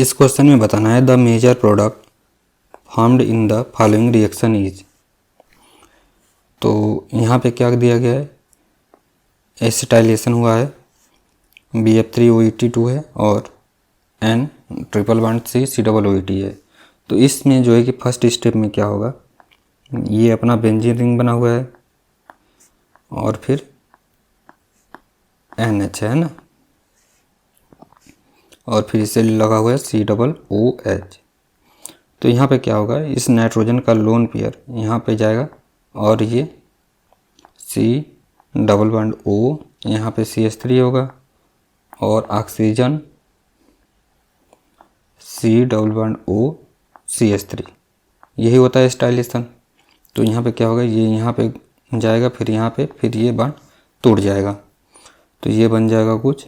इस क्वेश्चन में बताना है the major product formed in the following reaction is. तो यहाँ पे क्या दिया गया है, एसिटाइलेशन हुआ है, BF3OET2 है और N triple bond C COOET है। तो इसमें जो है कि फर्स्ट स्टेप में क्या होगा, ये अपना बेंजीन रिंग बना हुआ है और फिर NH है ना, और फिर इसे लगा हुआ है COOH। तो यहाँ पे क्या होगा, इस नाइट्रोजन का लोन पेयर यहाँ पे जाएगा और ये C+O, यहाँ पे CH3 होगा और ऑक्सीजन C+O CH3, यही होता है एसिटाइलेशन। तो यहाँ पे क्या होगा, ये यहाँ पे जाएगा, फिर यहाँ पे, फिर ये बॉन्ड टूट जाएगा। तो ये बन जाएगा कुछ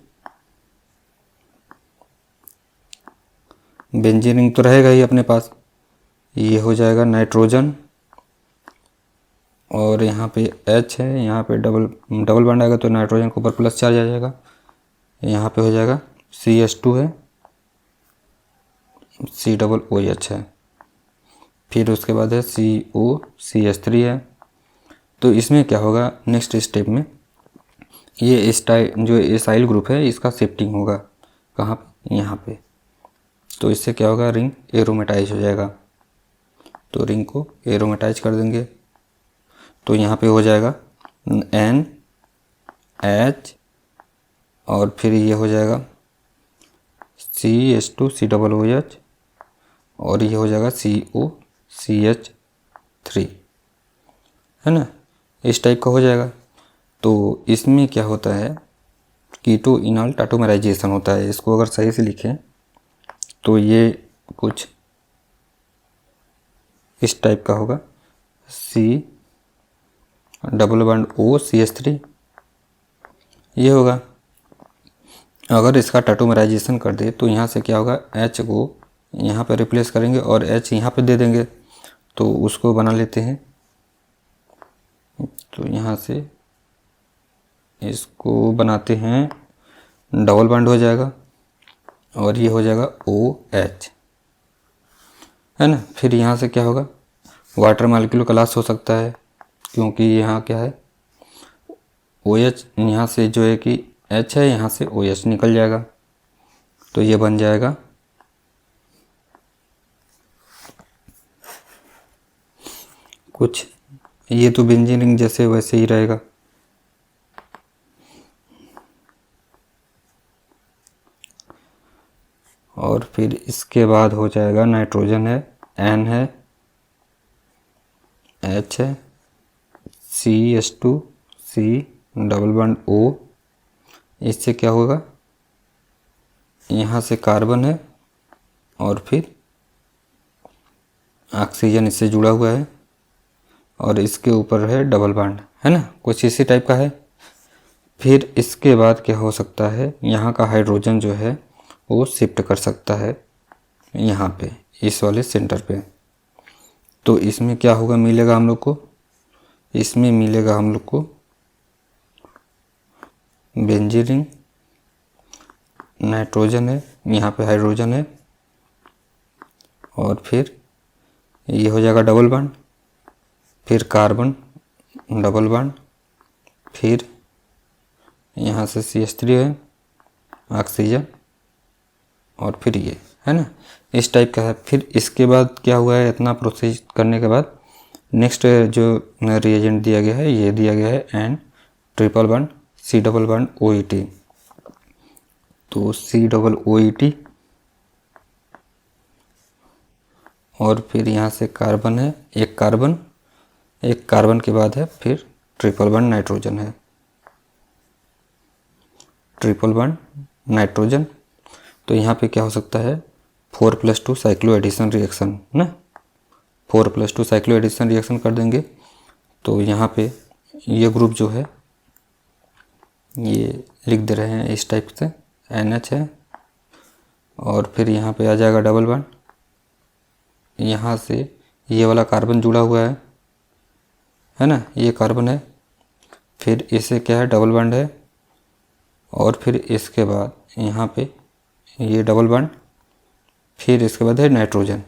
बेंजीन रिंग तो रहेगा ही अपने पास, ये हो जाएगा नाइट्रोजन और यहाँ पे H है, यहाँ पे डबल बॉन्ड आएगा तो नाइट्रोजन के ऊपर प्लस चार्ज आ जाएगा, यहाँ पे हो जाएगा CH2 है, COOH है, फिर उसके बाद है COCH3 है। तो इसमें क्या होगा, नेक्स्ट स्टेप में ये जो एसाइल ग्रुप है इसका शिफ्टिंग होगा कहाँ पे, यहाँ पे। तो इससे क्या होगा, रिंग एरोमेटाइज हो जाएगा। तो रिंग को एरोमेटाइज कर देंगे तो यहाँ पे हो जाएगा NH और फिर ये हो जाएगा CH2 COOH और ये हो जाएगा COCH3, है ना, इस टाइप का हो जाएगा। तो इसमें क्या होता है, कीटो इनॉल टाटोमराइजेशन होता है। इसको अगर सही से लिखें तो ये कुछ इस टाइप का होगा, C+O CH3 ये होगा। अगर इसका टाटोमराइजेशन कर दे तो यहाँ से क्या होगा, H को यहाँ पे रिप्लेस करेंगे और H यहाँ पे दे देंगे। तो उसको बना लेते हैं, तो यहाँ से इसको बनाते हैं, डबल बॉन्ड हो जाएगा और ये हो जाएगा OH, है ना। फिर यहाँ से क्या होगा, वाटर मॉलिक्यूल का लॉस हो सकता है क्योंकि यहाँ क्या है OH, यहाँ से जो है कि H है, यहाँ से OH निकल जाएगा। तो ये बन जाएगा कुछ, ये तो बेंजीन रिंग जैसे वैसे ही रहेगा। और फिर इसके बाद हो जाएगा नाइट्रोजन है, N है, H है, CH2 C+O, इससे क्या होगा, यहाँ से कार्बन है और फिर ऑक्सीजन इससे जुड़ा हुआ है और इसके ऊपर है डबल बॉन्ड, है ना, कुछ इसी टाइप का है। फिर इसके बाद क्या हो सकता है, यहाँ का हाइड्रोजन जो है वो शिफ्ट कर सकता है यहाँ पे, इस वाले सेंटर पे। तो इसमें क्या होगा, मिलेगा हम लोग को, इसमें मिलेगा हम लोग को बेंजीन रिंग, नाइट्रोजन है, यहाँ पे हाइड्रोजन है और फिर ये हो जाएगा डबल बॉन्ड, फिर कार्बन डबल बॉन्ड, फिर यहाँ से CH3 है, ऑक्सीजन और फिर ये, है ना, इस टाइप का है। फिर इसके बाद क्या हुआ है, इतना प्रोसेस करने के बाद नेक्स्ट जो रिएजेंट दिया गया है, ये दिया गया है N ट्रिपल बॉन्ड C+OET। तो COOET और फिर यहाँ से कार्बन है, एक कार्बन के बाद है फिर ट्रिपल बॉन्ड नाइट्रोजन है, ट्रिपल बॉन्ड नाइट्रोजन। तो यहाँ पे क्या हो सकता है, 4+2 साइक्लो एडिशन रिएक्शन ना, 4+2 साइक्लो एडिशन रिएक्शन कर देंगे। तो यहाँ पे ये ग्रुप जो है ये लिख दे रहे हैं इस टाइप से, NH है और फिर यहाँ पे आ जाएगा डबल बॉन्ड, यहाँ से ये वाला कार्बन जुड़ा हुआ है ना, ये कार्बन है, फिर इसे क्या है डबल बॉन्ड है और फिर इसके बाद यहाँ पे ये डबल बॉन्ड फिर इसके बाद है नाइट्रोजन,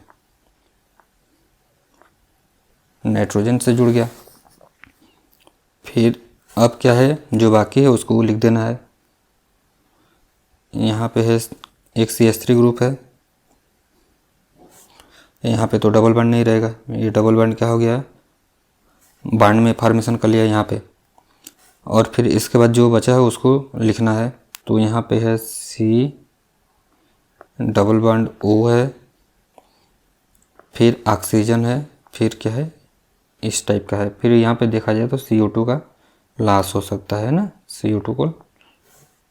नाइट्रोजन से जुड़ गया। फिर अब क्या है, जो बाकी है उसको लिख देना है। यहाँ पे है एक CH3 ग्रुप है, यहाँ पे तो डबल बॉन्ड नहीं रहेगा, ये डबल बॉन्ड क्या हो गया, बॉन्ड में फॉर्मेशन कर लिया यहाँ पे। और फिर इसके बाद जो बचा है उसको लिखना है। तो यहाँ पे है C डबल बॉन्ड O है, फिर ऑक्सीजन है, फिर क्या है इस टाइप का है। फिर यहाँ पे देखा जाए तो CO2 का लॉस हो सकता है ना, CO2 को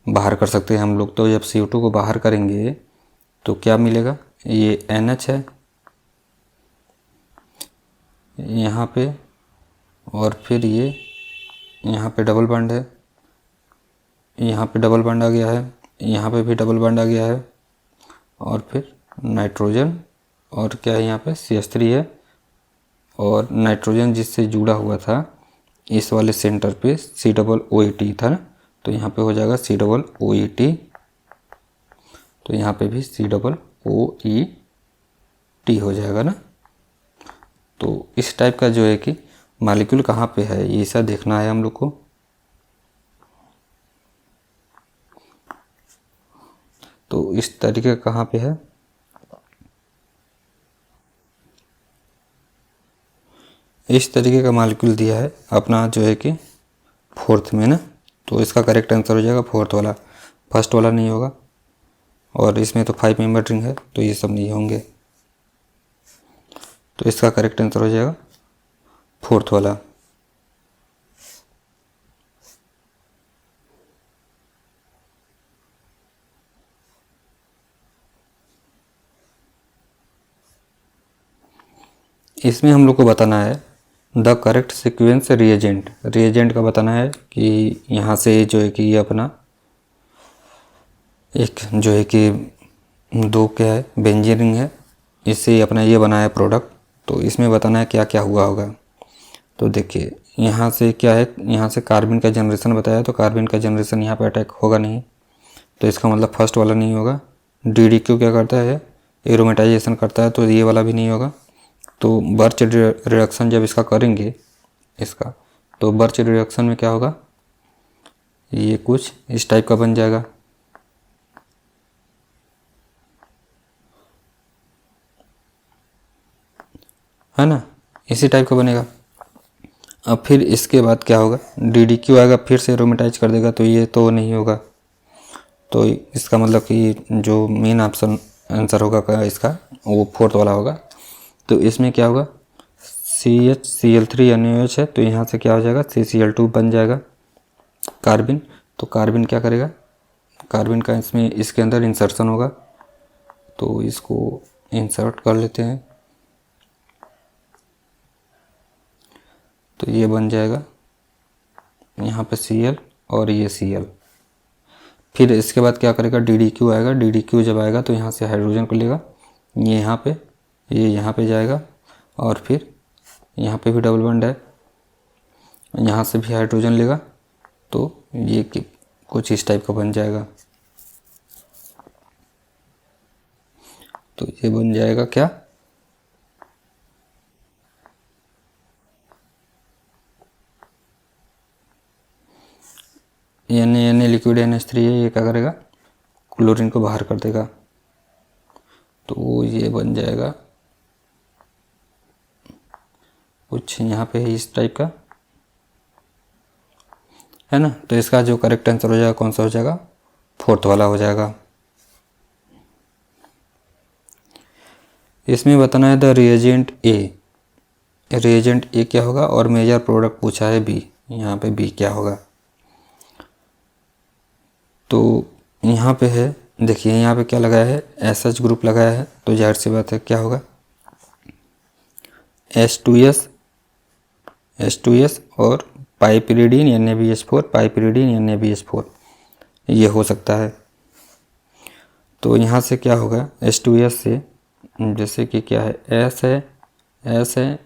बाहर कर सकते हैं हम लोग। तो जब CO2 को बाहर करेंगे तो क्या मिलेगा, ये NH है यहाँ पे, और फिर ये यहाँ पे डबल बॉन्ड है, यहाँ पे डबल बॉन्ड आ गया है, यहाँ पे भी डबल बॉन्ड आ गया है, और फिर नाइट्रोजन, और क्या है यहाँ पे CH3 है, और नाइट्रोजन जिससे जुड़ा हुआ था इस वाले सेंटर पे COOET था ना, तो यहाँ पे हो जाएगा COOET, तो यहाँ पे भी COOET हो जाएगा ना। तो इस टाइप का जो है कि मॉलिक्यूल कहाँ पे है ये ऐसा देखना है हम लोग को। तो इस तरीके का कहाँ पे है, इस तरीके का मॉलिक्यूल दिया है अपना जो है कि 4th में ना। तो इसका करेक्ट आंसर हो जाएगा 4th वाला, फर्स्ट वाला नहीं होगा। और इसमें तो 5 मेंबर रिंग है तो ये सब नहीं होंगे, तो इसका करेक्ट आंसर हो जाएगा 4th वाला। इसमें हम लोग को बताना है the correct sequence reagent, reagent का बताना है कि यहाँ से जो है कि ये अपना एक जो है कि 2 क्या है बेंजीन रिंग है, इससे अपना ये बना है प्रोडक्ट। तो इसमें बताना है क्या क्या हुआ होगा। तो देखिए यहाँ से क्या है, यहाँ से कार्बन का जनरेशन बताया, तो कार्बन का जनरेशन यहाँ पे अटैक होगा नहीं, तो इसका मतलब फर्स्ट वाला नहीं होगा। DDQ क्या करता है, एरोमेटाइजेशन करता है, तो ये वाला भी नहीं होगा। तो बर्च रिडक्शन जब इसका करेंगे इसका, तो बर्च रिडक्शन में क्या होगा, ये कुछ इस टाइप का बन जाएगा, है ना, इसी टाइप का बनेगा। अब फिर इसके बाद क्या होगा, DDQ आएगा, फिर से एरोमेटाइज कर देगा, तो ये तो नहीं होगा। तो इसका मतलब कि जो मेन ऑप्शन आंसर होगा इसका वो 4th वाला होगा। तो इसमें क्या होगा, CHCl3 NaOH है, तो यहाँ से क्या हो जाएगा CCl2 बन जाएगा कार्बन। तो कार्बन क्या करेगा, कार्बन का इसमें इसके अंदर इंसर्शन होगा, तो इसको इंसर्ट कर लेते हैं, तो ये बन जाएगा यहाँ पे Cl और ये Cl। फिर इसके बाद क्या करेगा, DDQ आएगा, DDQ जब आएगा तो यहाँ से हाइड्रोजन को लेगा, ये यहाँ पे, ये यहाँ पे जाएगा, और फिर यहाँ पे भी डबल बॉन्ड है, यहाँ से भी हाइड्रोजन लेगा, तो ये कुछ इस टाइप का बन जाएगा। तो ये बन जाएगा क्या, Na लिक्विड NH3 है, ये क्या करेगा क्लोरीन को बाहर कर देगा, तो ये बन जाएगा कुछ यहाँ पे इस टाइप का, है ना। तो इसका जो करेक्ट आंसर हो जाएगा कौन सा हो जाएगा, 4th वाला हो जाएगा। इसमें बताना है the reagent A, reagent A क्या होगा, और मेजर प्रोडक्ट पूछा है B, यहाँ पे B क्या होगा। तो यहाँ पे है, देखिए यहाँ पे क्या लगाया है, SH ग्रुप लगाया है, तो जाहिर सी बात है क्या होगा H2S और पाइपरिडीन NaBH4, पाइपरिडीन NaBH4 ये हो सकता है। तो यहाँ से क्या होगा, H2S से जैसे कि क्या है, S है, H है,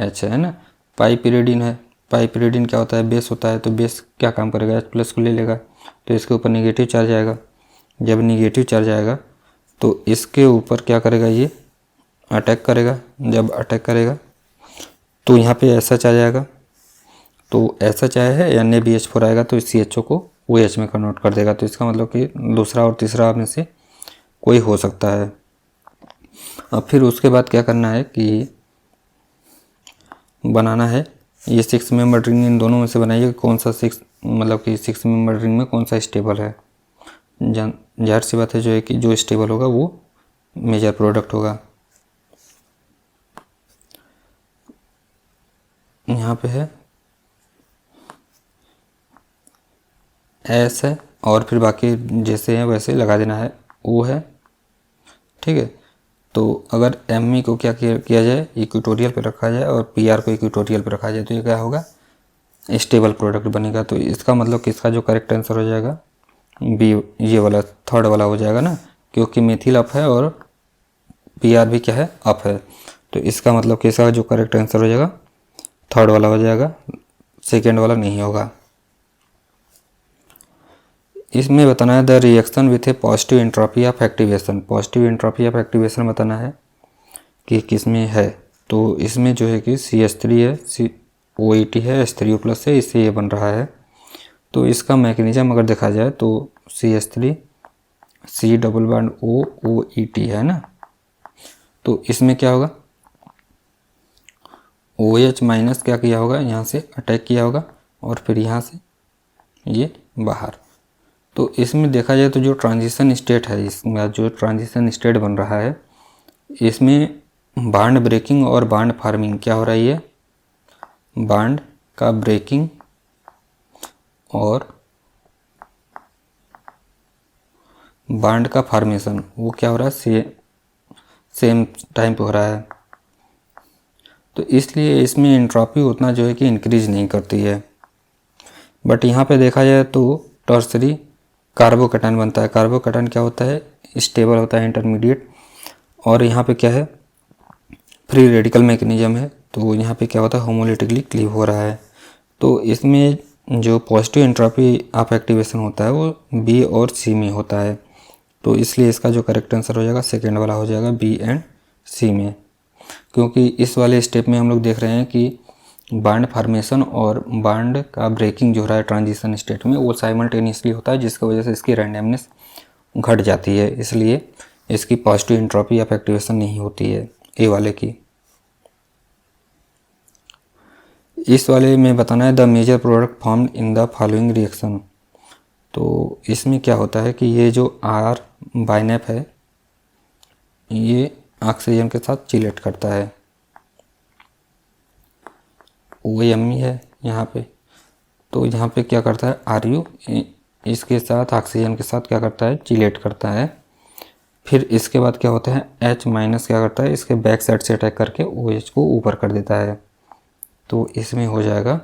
H है ना, पाइपरिडीन है, पाइपरिडीन क्या होता है, बेस होता है, तो बेस क्या काम करेगा, H+ को ले लेगा, तो इसके ऊपर निगेटिव चार्ज आएगा। जब निगेटिव चार्ज आएगा तो इसके ऊपर क्या करेगा, ये अटैक करेगा। जब अटैक करेगा तो यहाँ पे SH आ जाएगा। तो SH आया है, NaBH4 आएगा तो इस CHO को OH में कन्वर्ट कर देगा। तो इसका मतलब कि दूसरा और तीसरा में से कोई हो सकता है। अब फिर उसके बाद क्या करना है कि बनाना है ये 6 मेंबर रिंग। इन दोनों में से बनाइए कौन सा 6 मतलब कि 6 मेंबर रिंग में कौन सा स्टेबल है। जाहिर सी बात है जो है कि जो स्टेबल होगा वो मेजर प्रोडक्ट होगा। यहाँ पे है S है और फिर बाकी जैसे हैं वैसे लगा देना है। O है, ठीक है। तो अगर Me को क्या किया जाए, इक्वेटोरियल पे रखा जाए और PR को इक्वेटोरियल पे रखा जाए तो ये क्या होगा, स्टेबल प्रोडक्ट बनेगा। तो इसका मतलब कि इसका जो करेक्ट आंसर हो जाएगा B, ये वाला थर्ड वाला हो जाएगा ना, क्योंकि मेथिल अप है और PR भी क्या है, अप है। तो इसका मतलब कि इसका जो करेक्ट आंसर हो जाएगा थर्ड वाला हो जाएगा, सेकेंड वाला नहीं होगा। इसमें बताना है the reaction with A positive entropy of activation. Positive entropy of activation बताना है कि किस में है। तो इसमें जो है कि CH3 है, OET है, H3O+ है, इससे ये बन रहा है। तो इसका मैकेनिज्म अगर देखा जाए तो CH3 C double bond O OET है ना। तो इसमें क्या होगा, OH माइनस क्या किया होगा, यहाँ से अटैक किया होगा और फिर यहाँ से ये बाहर। तो इसमें देखा जाए तो जो ट्रांजिशन स्टेट है, इसमें जो ट्रांजिशन स्टेट बन रहा है, इसमें बॉन्ड ब्रेकिंग और बॉन्ड फार्मिंग क्या हो रही है, बॉन्ड का ब्रेकिंग और बॉन्ड का फॉर्मेशन वो क्या हो रहा है, सेम टाइम पे हो रहा है। तो इसलिए इसमें एंट्रोपी उतना जो है कि इंक्रीज नहीं करती है। बट यहाँ पे देखा जाए तो टर्सरी कार्बोकैटायन बनता है। कार्बोकैटायन क्या होता है, स्टेबल होता है, इंटरमीडिएट। और यहाँ पे क्या है, फ्री रेडिकल मैकेनिज्म है। तो यहाँ पे क्या होता है, होमोलिटिकली क्लीव हो रहा है। तो इसमें जो पॉजिटिव एंट्रोपी ऑफ एक्टिवेशन होता है वो B और C में होता है। तो इसलिए इसका जो करेक्ट आंसर हो जाएगा सेकेंड वाला हो जाएगा, B एंड C में। क्योंकि इस वाले स्टेप में हम लोग देख रहे हैं कि बॉन्ड फार्मेशन और बॉन्ड का ब्रेकिंग जो हो रहा है ट्रांजिशन स्टेट में वो साइमल्टेनियसली होता है, जिसकी वजह से इसकी रैंडमनेस घट जाती है। इसलिए इसकी पॉजिटिव एंट्रोपी ऑफ एक्टिवेशन नहीं होती है ए वाले की। इस वाले में बताना है the major product formed in the following reaction. तो इसमें क्या होता है कि ये जो R बाइनेप है ये ऑक्सीजन के साथ चिलेट करता है। OMe है यहाँ पे, तो यहाँ पे क्या करता है, RU इसके साथ ऑक्सीजन के साथ क्या करता है, चिलेट करता है। फिर इसके बाद क्या होता है, H माइनस क्या करता है, इसके बैक साइड से अटैक करके OH को ऊपर कर देता है। तो इसमें हो जाएगा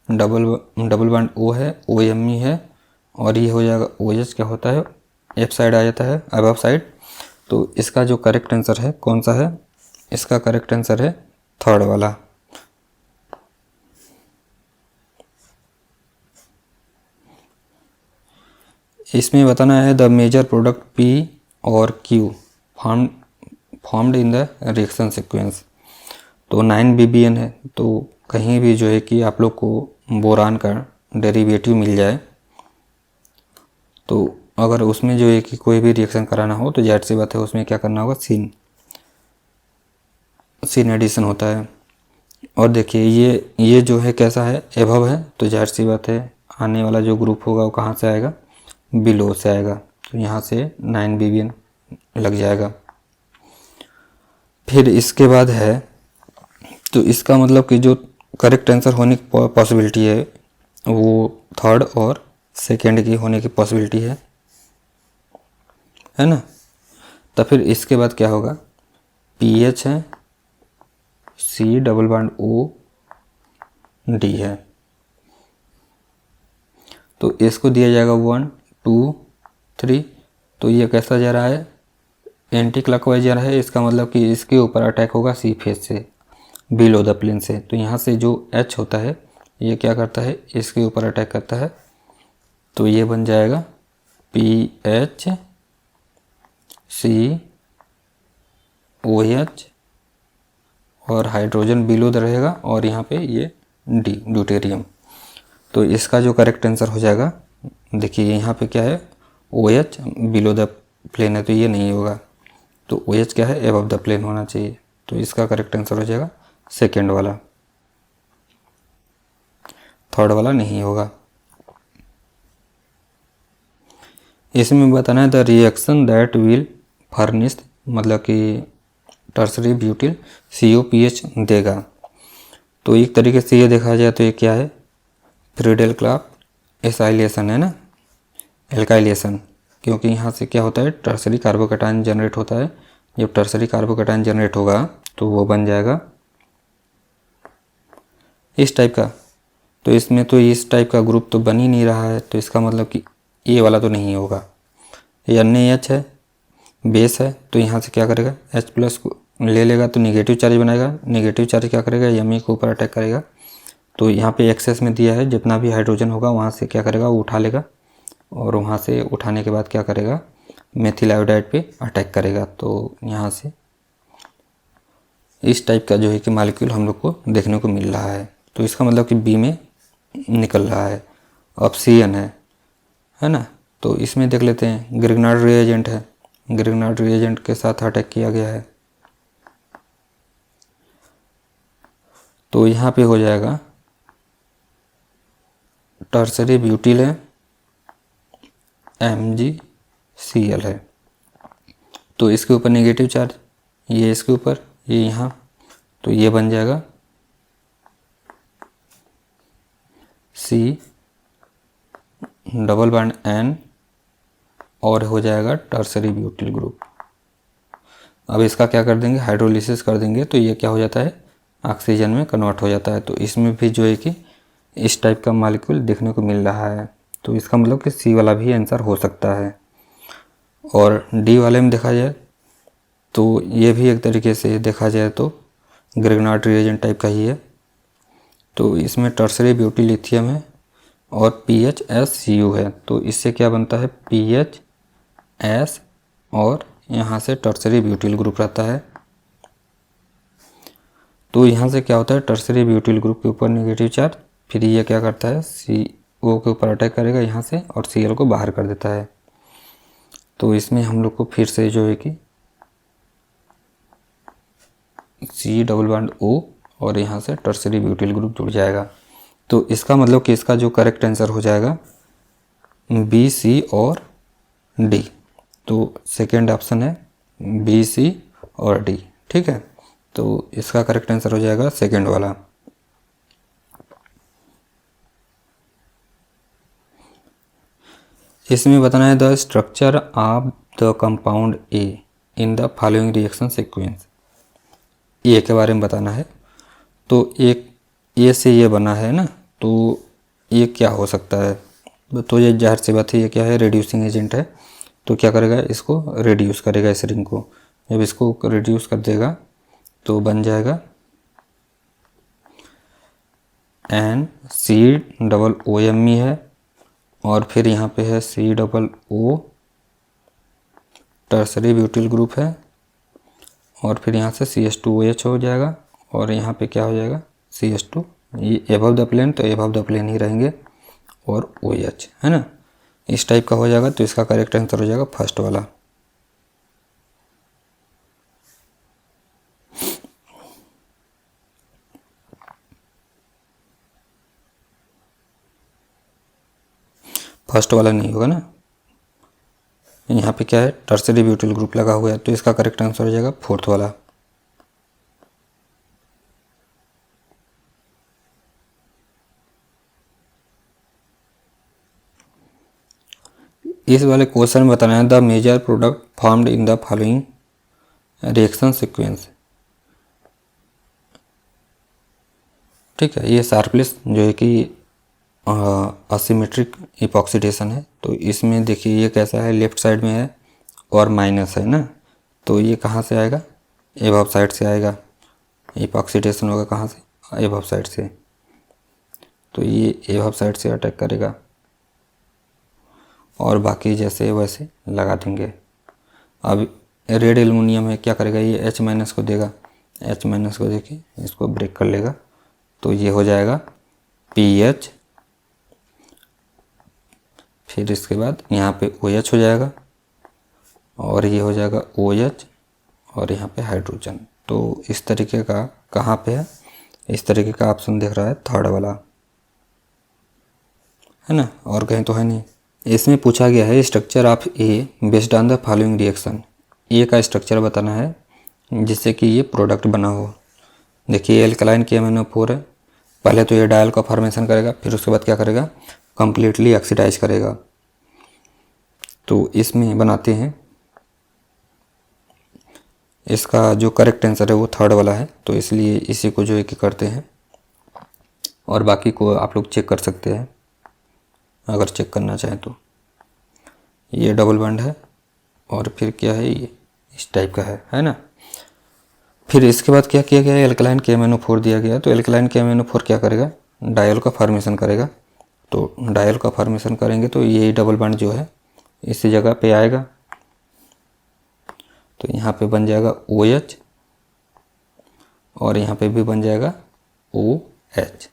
डबल बॉन्ड O है, OMe है और ये हो जाएगा OH क्या होता है, F साइड आ जाता है, अबव साइड। तो इसका जो करेक्ट आंसर है कौन सा है, इसका करेक्ट आंसर है थर्ड वाला। इसमें बताना है द मेजर प्रोडक्ट P और Q formed in the reaction sequence. तो 9BBN है। तो कहीं भी जो है कि आप लोग को बोरान का डेरिवेटिव मिल जाए तो अगर उसमें जो है कि कोई भी रिएक्शन कराना हो तो जाहिर सी बात है उसमें क्या करना होगा, सीन एडिशन होता है। और देखिए ये जो है कैसा है, एबव है। तो जाहिर सी बात है आने वाला जो ग्रुप होगा वो कहाँ से आएगा, बिलो से आएगा। तो यहाँ से 9BBN लग जाएगा। फिर इसके बाद है, तो इसका मतलब कि जो करेक्ट आंसर होने की पॉसिबिलिटी है वो थर्ड और सेकेंड की होने की पॉसिबिलिटी है ना। तो फिर इसके बाद क्या होगा, PH है, C double bond O D है। तो इसको दिया जाएगा 1 2 3। तो ये कैसा जा रहा है, एंटी क्लॉकवाइज जा रहा है। इसका मतलब कि इसके ऊपर अटैक होगा C फेज से, बिलो द प्लेन से। तो यहाँ से जो H होता है ये क्या करता है, इसके ऊपर अटैक करता है। तो ये बन जाएगा PH COH और हाइड्रोजन बिलो द रहेगा और यहाँ पे ये D ड्यूटेरियम। तो इसका जो करेक्ट आंसर हो जाएगा, देखिए यहाँ पे क्या है, OH बिलो द प्लेन है तो ये नहीं होगा, तो OH क्या है, एबव द प्लेन होना चाहिए। तो इसका करेक्ट आंसर हो जाएगा सेकेंड वाला, थर्ड वाला नहीं होगा। इसमें बताना है the reaction that will furnish, मतलब कि टर्सरी ब्यूटिल COPH देगा। तो एक तरीके से ये देखा जाए तो ये क्या है, फ्रीडेल क्लाफ एसाइलेशन है ना, एल्काइलेशन, क्योंकि यहाँ से क्या होता है, टर्सरी कार्बोकैटायन जनरेट होता है। जब टर्सरी कार्बोकैटायन जनरेट होगा तो वो बन जाएगा इस टाइप का। तो इसमें तो इस टाइप का ग्रुप तो बन ही नहीं रहा है, तो इसका मतलब कि ये वाला तो नहीं होगा। ये NaH है, बेस है, तो यहाँ से क्या करेगा, H+ को ले लेगा तो निगेटिव चार्ज बनाएगा। निगेटिव चार्ज क्या करेगा, Me के ऊपर अटैक करेगा। तो यहाँ पे एक्सेस में दिया है, जितना भी हाइड्रोजन होगा वहाँ से क्या करेगा, वो उठा लेगा और वहाँ से उठाने के बाद क्या करेगा, मेथिल आयोडाइड पे अटैक करेगा। तो यहाँ से इस टाइप का जो है कि मॉलिक्यूल हम लोग को देखने को मिल रहा है। तो इसका मतलब कि B में निकल रहा है। अब CN है ना, तो इसमें देख लेते हैं, ग्रिग्नार्ड रिएजेंट है, ग्रिग्नार्ड रिएजेंट के साथ अटैक किया गया है। तो यहाँ पे हो जाएगा टर्सरी ब्यूटिल है, MgCl है। तो इसके ऊपर नेगेटिव चार्ज, ये इसके ऊपर, ये यहाँ, तो ये बन जाएगा C डबल बॉन्ड N और हो जाएगा टर्सरी ब्यूटिल ग्रुप। अब इसका क्या कर देंगे, हाइड्रोलिसिस कर देंगे, तो ये क्या हो जाता है, ऑक्सीजन में कन्वर्ट हो जाता है। तो इसमें भी जो है कि इस टाइप का मॉलिक्यूल देखने को मिल रहा है। तो इसका मतलब कि C वाला भी आंसर हो सकता है। और D वाले में देखा जाए तो ये भी एक तरीके से देखा जाए तो ग्रिग्नार्ड रिएजेंट टाइप का ही है। तो इसमें टर्सरी ब्यूटिल लिथियम है और PHSCU है। तो इससे क्या बनता है, PHS और यहाँ से टर्सरी ब्यूटिल ग्रुप रहता है। तो यहाँ से क्या होता है, टर्सरी ब्यूटिल ग्रुप के ऊपर नेगेटिव चार्ज, फिर ये क्या करता है, CO के ऊपर अटैक करेगा यहाँ से और Cl को बाहर कर देता है। तो इसमें हम लोग को फिर से जो है कि C डबल बॉन्ड O और यहाँ से टर्सरी ब्यूटिल ग्रुप जुड़ जाएगा। तो इसका मतलब कि इसका जो करेक्ट आंसर हो जाएगा B, C और D। तो सेकेंड ऑप्शन है B, C और D, ठीक है। तो इसका करेक्ट आंसर हो जाएगा सेकेंड वाला। इसमें बताना है the structure of the compound A in the following reaction sequence. A के बारे में बताना है। तो एक ए से ये बना है ना, तो ये क्या हो सकता है, तो ये जाहिर सी बात है, ये क्या है, रिड्यूसिंग एजेंट है। तो क्या करेगा, इसको रिड्यूस करेगा इस रिंग को। जब इसको रिड्यूस कर देगा तो बन जाएगा NC≡OMe है और फिर यहाँ पे है COO, टर्सरी ब्यूटिल ग्रुप है और फिर यहाँ से CH2OH हो जाएगा और यहाँ पे क्या हो जाएगा, CH2। ये एबव द प्लेन, तो एबव द प्लेन ही रहेंगे और OH है ना, इस टाइप का हो जाएगा। तो इसका करेक्ट आंसर हो जाएगा फर्स्ट वाला। फर्स्ट वाला नहीं होगा ना, यहाँ पे क्या है, टर्सरी ब्यूटिल ग्रुप लगा हुआ है, तो इसका करेक्ट आंसर हो जाएगा फोर्थ वाला। इस वाले क्वेश्चन में बताना है the major product formed in the following reaction sequence. ठीक है, ये शार्पलेस जो है कि असिमेट्रिक इपॉक्सीडेशन है। तो इसमें देखिए ये कैसा है, लेफ्ट साइड में है और माइनस है ना, तो ये कहाँ से आएगा, एबव साइड से आएगा। इपॉक्सीडेशन होगा कहाँ से, एबव साइड से, तो ये एबव साइड से अटैक करेगा। और बाकी जैसे वैसे लगा देंगे। अब रेड एल्युमिनियम है, क्या करेगा, ये H- को देगा, H- को देके इसको ब्रेक कर लेगा, तो ये हो जाएगा PH। फिर इसके बाद यहाँ पे OH हो जाएगा और ये हो जाएगा OH और यहाँ पे हाइड्रोजन। तो इस तरीके का कहाँ पे है, इस तरीके का ऑप्शन दिख रहा है थर्ड वाला, है ना, और कहीं तो है नहीं। इसमें पूछा गया है structure of A based on the following reaction. A का स्ट्रक्चर बताना है जिससे कि ये प्रोडक्ट बना हो। देखिए एल्कलाइन KMnO4 है, पहले तो ये डायल का फॉर्मेशन करेगा, फिर उसके बाद क्या करेगा, कंप्लीटली ऑक्सीडाइज करेगा। तो इसमें बनाते हैं, इसका जो करेक्ट आंसर है वो थर्ड वाला है, तो इसलिए इसी को जो है कि करते हैं, और बाकी को आप लोग चेक कर सकते हैं अगर चेक करना चाहें तो। ये डबल बॉन्ड है और फिर क्या है, ये इस टाइप का है ना। फिर इसके बाद क्या किया गया है, एल्कलाइन KMnO4 दिया गया है, तो एल्कलाइन KMnO4 क्या करेगा, डायल का फॉर्मेशन करेगा। तो डायल का फॉर्मेशन करेंगे तो ये डबल बॉन्ड जो है इसी जगह पे आएगा, तो यहाँ पे बन जाएगा OH और यहाँ पे भी बन जाएगा OH।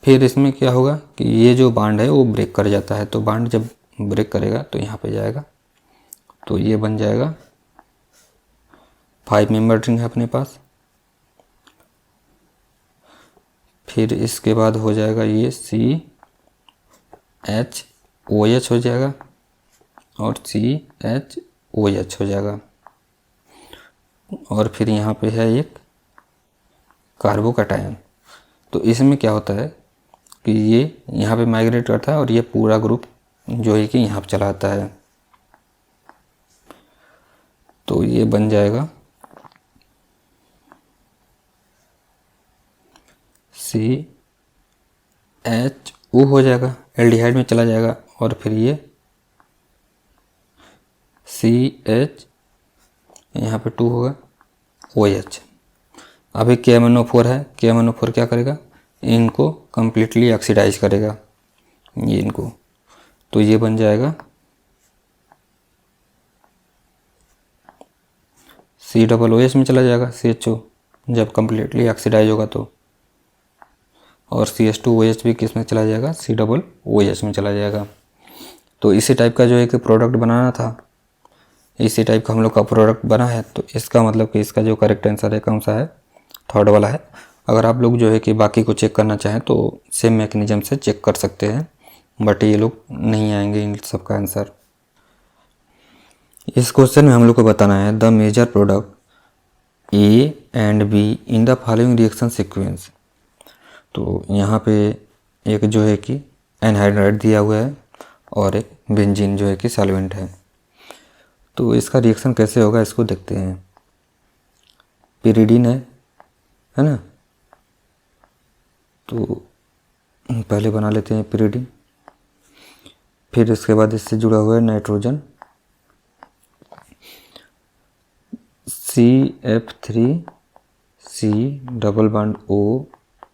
फिर इसमें क्या होगा कि ये जो बॉन्ड है वो ब्रेक कर जाता है, तो बॉन्ड जब ब्रेक करेगा तो यहाँ पे जाएगा, तो ये बन जाएगा 5 मेंबर रिंग है अपने पास। फिर इसके बाद हो जाएगा ये CHOH हो जाएगा और CHOH हो जाएगा, और फिर यहाँ पे है एक कार्बोकैटायन। तो इसमें क्या होता है कि ये यहाँ पे माइग्रेट करता है और ये पूरा ग्रुप जो है कि यहाँ पे चला आता है, तो ये बन जाएगा CHO हो जाएगा, एल्डिहाइड में चला जाएगा, और फिर ये CH यहाँ पे 2 होगा OH। अभी KMnO4 है, KMnO4 क्या करेगा, इनको कंप्लीटली ऑक्सीडाइज करेगा ये इनको, तो ये बन जाएगा COOH में चला जाएगा CHO जब कंप्लीटली ऑक्सीडाइज होगा तो, और CH2OH भी किस में चला जाएगा, COOH में चला जाएगा। तो इसी टाइप का जो है कि प्रोडक्ट बनाना था, इसी टाइप का हम लोग का प्रोडक्ट बना है, तो इसका मतलब कि इसका जो करेक्ट आंसर है कौन सा है, थर्ड वाला है। अगर आप लोग जो है कि बाकी को चेक करना चाहें तो सेम मैकेनिज्म से चेक कर सकते हैं, बट ये लोग नहीं आएंगे इन सब का आंसर। इस क्वेश्चन में हम लोग को बताना है the major product A and B in the following reaction sequence. तो यहाँ पे एक जो है कि एनहाइड्राइड दिया हुआ है और एक बेंजीन जो है कि सॉल्वेंट है, तो इसका रिएक्शन कैसे होगा इसको देखते हैं। पिरिडीन है ना, तो पहले बना लेते हैं पिरिडीन। फिर इसके बाद इससे जुड़ा हुआ है nitrogen CF3C double bond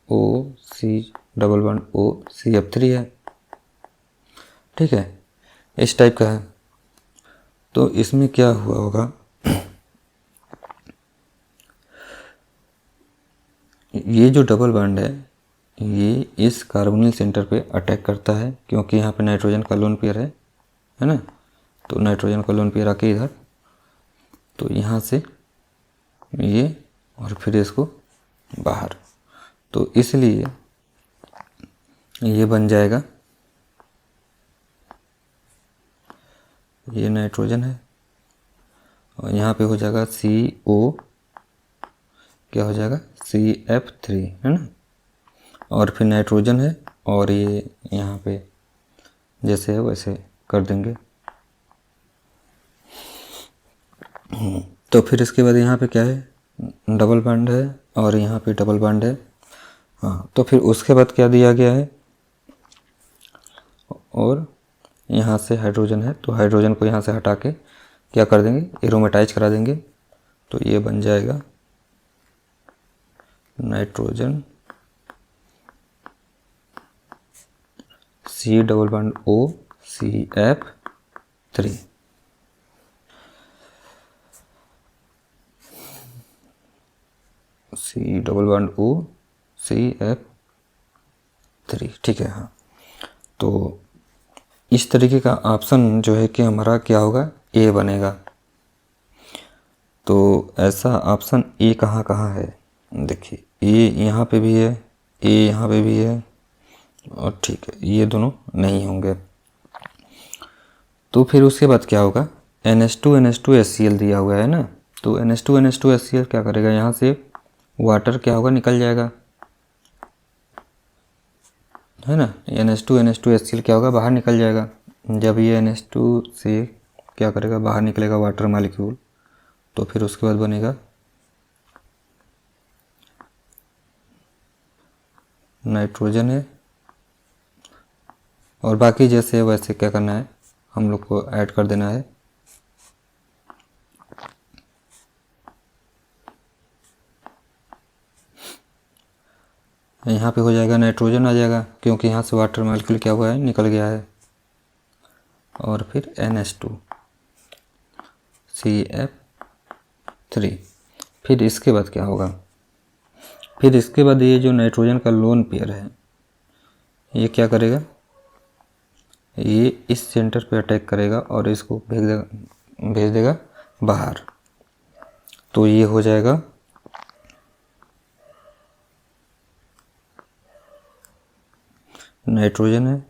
OC double bond O CF3 है, ठीक है, इस टाइप का है। तो इसमें क्या हुआ होगा, ये जो डबल बॉन्ड है ये इस कार्बोनिल सेंटर पे अटैक करता है, क्योंकि यहाँ पे नाइट्रोजन का लोन पेयर है ना, तो नाइट्रोजन का लोन पेयर आके इधर, तो यहाँ से ये और फिर इसको बाहर, तो इसलिए ये बन जाएगा, ये नाइट्रोजन है और यहाँ पे हो जाएगा CO, क्या हो जाएगा CF3 है ना, और फिर नाइट्रोजन है और ये यहाँ पे जैसे है वैसे कर देंगे। तो फिर इसके बाद यहाँ पे क्या है, डबल बॉन्ड है और यहाँ पे डबल बॉन्ड है, हाँ। तो फिर उसके बाद क्या दिया गया है, और यहाँ से हाइड्रोजन है, तो हाइड्रोजन को यहाँ से हटा के क्या कर देंगे, एरोमेटाइज करा देंगे, तो ये बन जाएगा nitrogen C double bond O CF3। C double bond O CF3, ठीक है। हाँ, तो इस तरीके का ऑप्शन जो है कि हमारा क्या होगा, ए बनेगा। तो ऐसा ऑप्शन ए कहाँ कहाँ है, देखिए ए यहाँ पे भी है, ए यहाँ पे भी है, और ठीक है ये दोनों नहीं होंगे। तो फिर उसके बाद क्या होगा, NH2NH2HCl दिया हुआ है ना, तो NH2NH2HCl क्या करेगा, यहाँ से वाटर क्या होगा, निकल जाएगा, है ना। NH2NH2HCl क्या होगा, बाहर निकल जाएगा। जब ये NH2 से क्या करेगा, बाहर निकलेगा वाटर मॉलिक्यूल, तो फिर उसके बाद बनेगा नाइट्रोजन है, और बाकी जैसे वैसे क्या करना है, हम लोग को ऐड कर देना है। यहाँ पे हो जाएगा नाइट्रोजन आ जाएगा, क्योंकि यहाँ से वाटर मॉलिक्यूल क्या हुआ है, निकल गया है। और फिर NH2 CF3। फिर इसके बाद क्या होगा, फिर इसके बाद ये जो नाइट्रोजन का लोन पेयर है, ये क्या करेगा, ये इस सेंटर पे अटैक करेगा और इसको भेज देगा बाहर। तो ये हो जाएगा नाइट्रोजन है,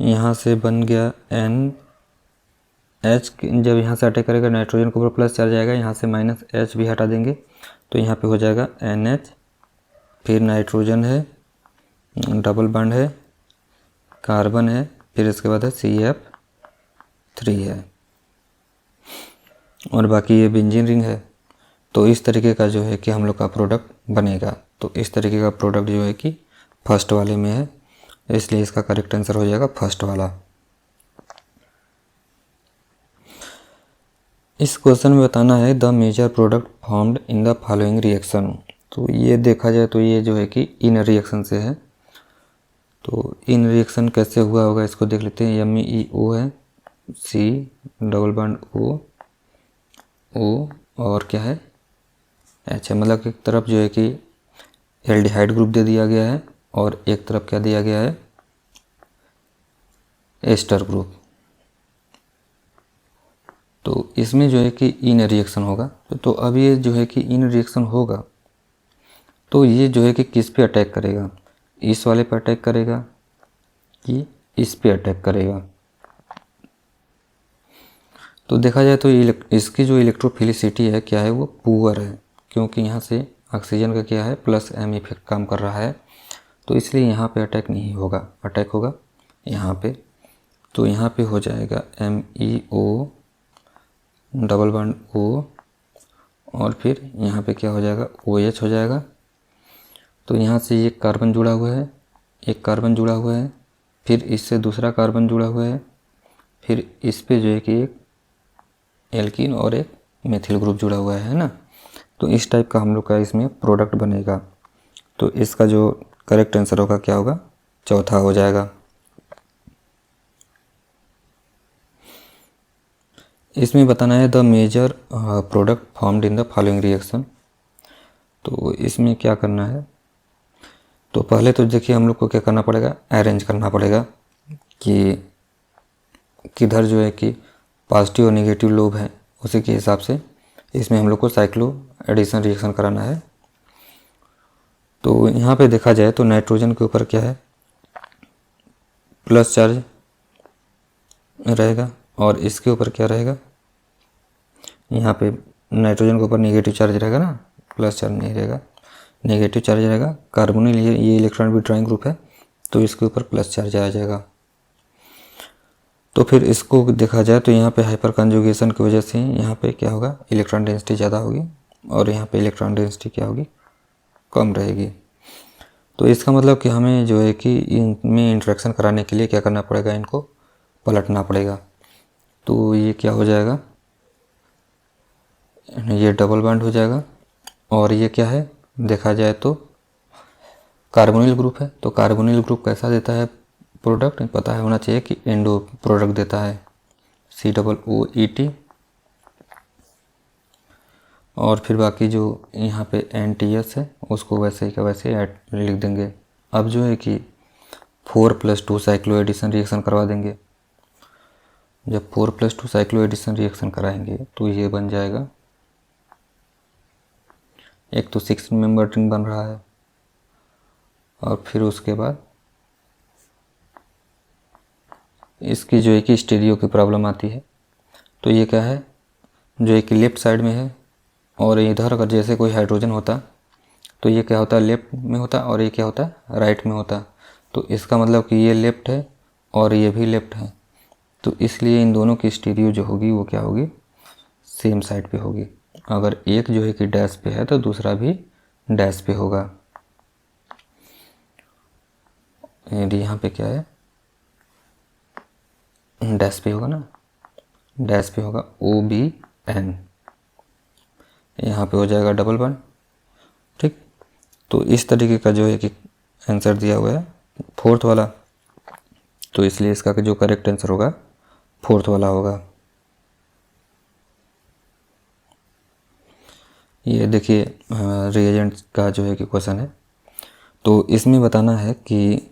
यहाँ से बन गया NH। जब यहाँ से अटैक करेगा नाइट्रोजन के ऊपर प्लस चार्ज आएगा, यहाँ से -H भी हटा देंगे, तो यहाँ पे हो जाएगा NH, फिर नाइट्रोजन है, डबल बॉन्ड है, कार्बन है, फिर इसके बाद है CF3 है, और बाकी ये बेंजीन रिंग है। तो इस तरीके का जो है कि हम लोग का प्रोडक्ट बनेगा। तो इस तरीके का प्रोडक्ट जो है कि फर्स्ट वाले में है, इसलिए इसका करेक्ट आंसर हो जाएगा फर्स्ट वाला। इस क्वेश्चन में बताना है the major product formed in the following reaction. तो ये देखा जाए तो ये जो है कि इन रिएक्शन से है। तो इन रिएक्शन कैसे हुआ होगा इसको देख लेते हैं। MEO है, C डबल बॉन्ड O और क्या है H है। मतलब एक तरफ जो है कि एल्डिहाइड ग्रुप दे दिया गया है और एक तरफ क्या दिया गया है, एस्टर ग्रुप। तो इसमें जो है कि इन रिएक्शन होगा। तो अब ये जो है कि इन रिएक्शन होगा, तो ये जो है कि किस पे अटैक करेगा, इस वाले पे अटैक करेगा कि इस पे अटैक करेगा। तो देखा जाए तो इसकी जो इलेक्ट्रोफिलिसिटी है क्या है, वो पुअर है, क्योंकि यहाँ से ऑक्सीजन का क्या है +M इफेक्ट काम कर रहा है। तो इसलिए यहाँ पे अटैक नहीं होगा, अटैक होगा यहाँ पे। तो यहाँ पे हो जाएगा MEO डबल बॉन्ड O, और फिर यहाँ पे क्या हो जाएगा OH हो जाएगा। तो यहाँ से एक कार्बन जुड़ा हुआ है, एक कार्बन जुड़ा हुआ है, फिर इससे दूसरा कार्बन जुड़ा हुआ है, फिर इस पे जो है कि एक एल्कीन और एक मेथिल ग्रुप जुड़ा हुआ है ना। तो इस टाइप का हम लोग का इसमें प्रोडक्ट बनेगा। तो इसका जो करेक्ट आंसर होगा क्या होगा, चौथा हो जाएगा। इसमें बताना है the major product formed in the following reaction. तो इसमें क्या करना है, तो पहले तो देखिए हम लोग को क्या करना पड़ेगा, अरेंज करना पड़ेगा कि किधर जो है कि पॉजिटिव और नेगेटिव लोब है, उसी के हिसाब से इसमें हम लोग को साइक्लो एडिशन रिएक्शन कराना है। तो यहाँ पे देखा जाए तो नाइट्रोजन के ऊपर क्या है, प्लस चार्ज रहेगा, और इसके ऊपर क्या रहेगा, यहाँ पे नाइट्रोजन के ऊपर नेगेटिव चार्ज रहेगा ना, प्लस चार्ज नहीं रहेगा, नेगेटिव चार्ज रहेगा। कार्बोनिल ये इलेक्ट्रॉन विड्रॉइंग ग्रुप है, तो इसके ऊपर प्लस चार्ज आ जाएगा। तो फिर इसको देखा जाए तो यहाँ पे हाइपर कंजुगेशन की वजह से यहाँ पे क्या होगा, इलेक्ट्रॉन डेंसिटी ज़्यादा होगी, और यहाँ पे इलेक्ट्रॉन डेंसिटी क्या होगी, कम रहेगी। तो इसका मतलब कि हमें जो है कि इनमें इंटरेक्शन कराने के लिए क्या करना पड़ेगा, इनको पलटना पड़ेगा। तो ये क्या हो जाएगा, ये डबल बॉन्ड हो जाएगा, और ये क्या है देखा जाए तो कार्बोनिल ग्रुप है। तो कार्बोनिल ग्रुप कैसा देता है, प्रोडक्ट पता है होना चाहिए कि एंडो प्रोडक्ट देता है COOET। और फिर बाकी जो यहाँ पे NTS है उसको वैसे ही का वैसे ऐड लिख देंगे। अब जो है कि 4+2 साइक्लो एडिशन रिएक्शन करवा देंगे। जब 4+2 साइक्लो एडिशन रिएक्शन कराएंगे तो ये बन जाएगा, एक तो 6 मेंबर रिंग बन रहा है और फिर उसके बाद इसकी जो है कि स्टीरियो की प्रॉब्लम आती है। तो ये क्या है, जो है कि लेफ्ट साइड में है और इधर अगर जैसे कोई हाइड्रोजन होता तो ये क्या होता है, लेफ्ट में होता और ये क्या होता है, राइट में होता। तो इसका मतलब कि ये लेफ्ट है और ये भी लेफ्ट है, तो इसलिए इन दोनों की स्टीरियो जो होगी वो क्या होगी, सेम साइड पे होगी। अगर एक जो है कि डैश पे है तो दूसरा भी डैश पे होगा। यदि यहाँ पे क्या है, डैश पे होगा ना, डैश पे होगा OBN, यहाँ पे हो जाएगा डबल बॉन्ड। ठीक, तो इस तरीके का जो है कि आंसर दिया हुआ है फोर्थ वाला, तो इसलिए इसका जो करेक्ट आंसर होगा फोर्थ वाला होगा। ये देखिए रिएजेंट का जो है कि क्वेश्चन है, तो इसमें बताना है कि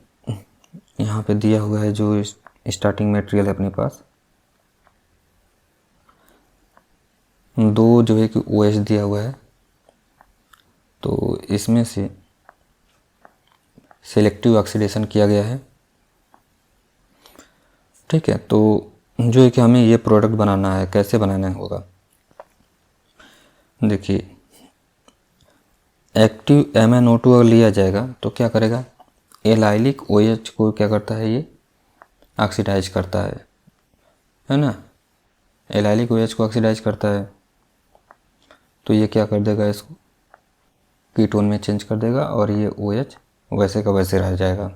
यहाँ पे दिया हुआ है जो स्टार्टिंग मटेरियल है अपने पास, दो जो है कि OH दिया हुआ है, तो इसमें से सेलेक्टिव ऑक्सीडेशन किया गया है। ठीक है, तो जो है कि हमें ये प्रोडक्ट बनाना है, कैसे बनाना होगा, देखिए एक्टिव MnO2 अगर लिया जाएगा तो क्या करेगा, एलाइलिक OH को क्या करता है, ये ऑक्सीडाइज करता है ना, एलाइलिक OH को ऑक्सीडाइज करता है, तो ये क्या कर देगा, इसको कीटोन में चेंज कर देगा और ये OH वैसे का वैसे रह जाएगा।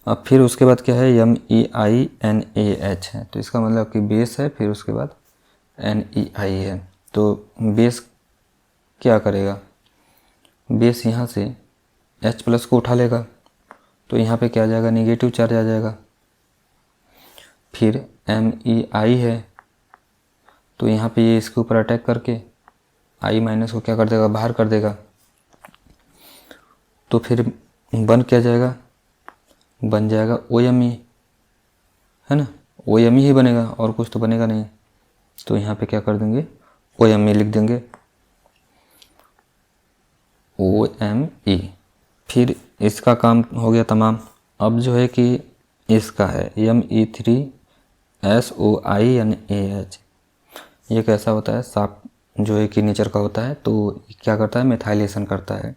अब फिर उसके बाद क्या है, MEINAH है, तो इसका मतलब कि बेस है, फिर उसके बाद NEI है। तो बेस क्या करेगा, बेस यहाँ से H+ को उठा लेगा, तो यहाँ पे क्या आ जाएगा, नेगेटिव चार्ज आ जाएगा। फिर MEI है, तो यहाँ पे ये इसके ऊपर अटैक करके I- को क्या कर देगा, बाहर कर देगा। तो फिर बन क्या जाएगा, बन जाएगा OMe, है ना, OMe ही बनेगा और कुछ तो बनेगा नहीं। तो यहाँ पे क्या कर देंगे, OMe लिख देंगे, OMe। फिर इसका काम हो गया तमाम। अब जो है कि इसका है Me3SOINAH, ये कैसा होता है, साफ जो है कि नेचर का होता है, तो क्या करता है, मिथाइलेशन करता है।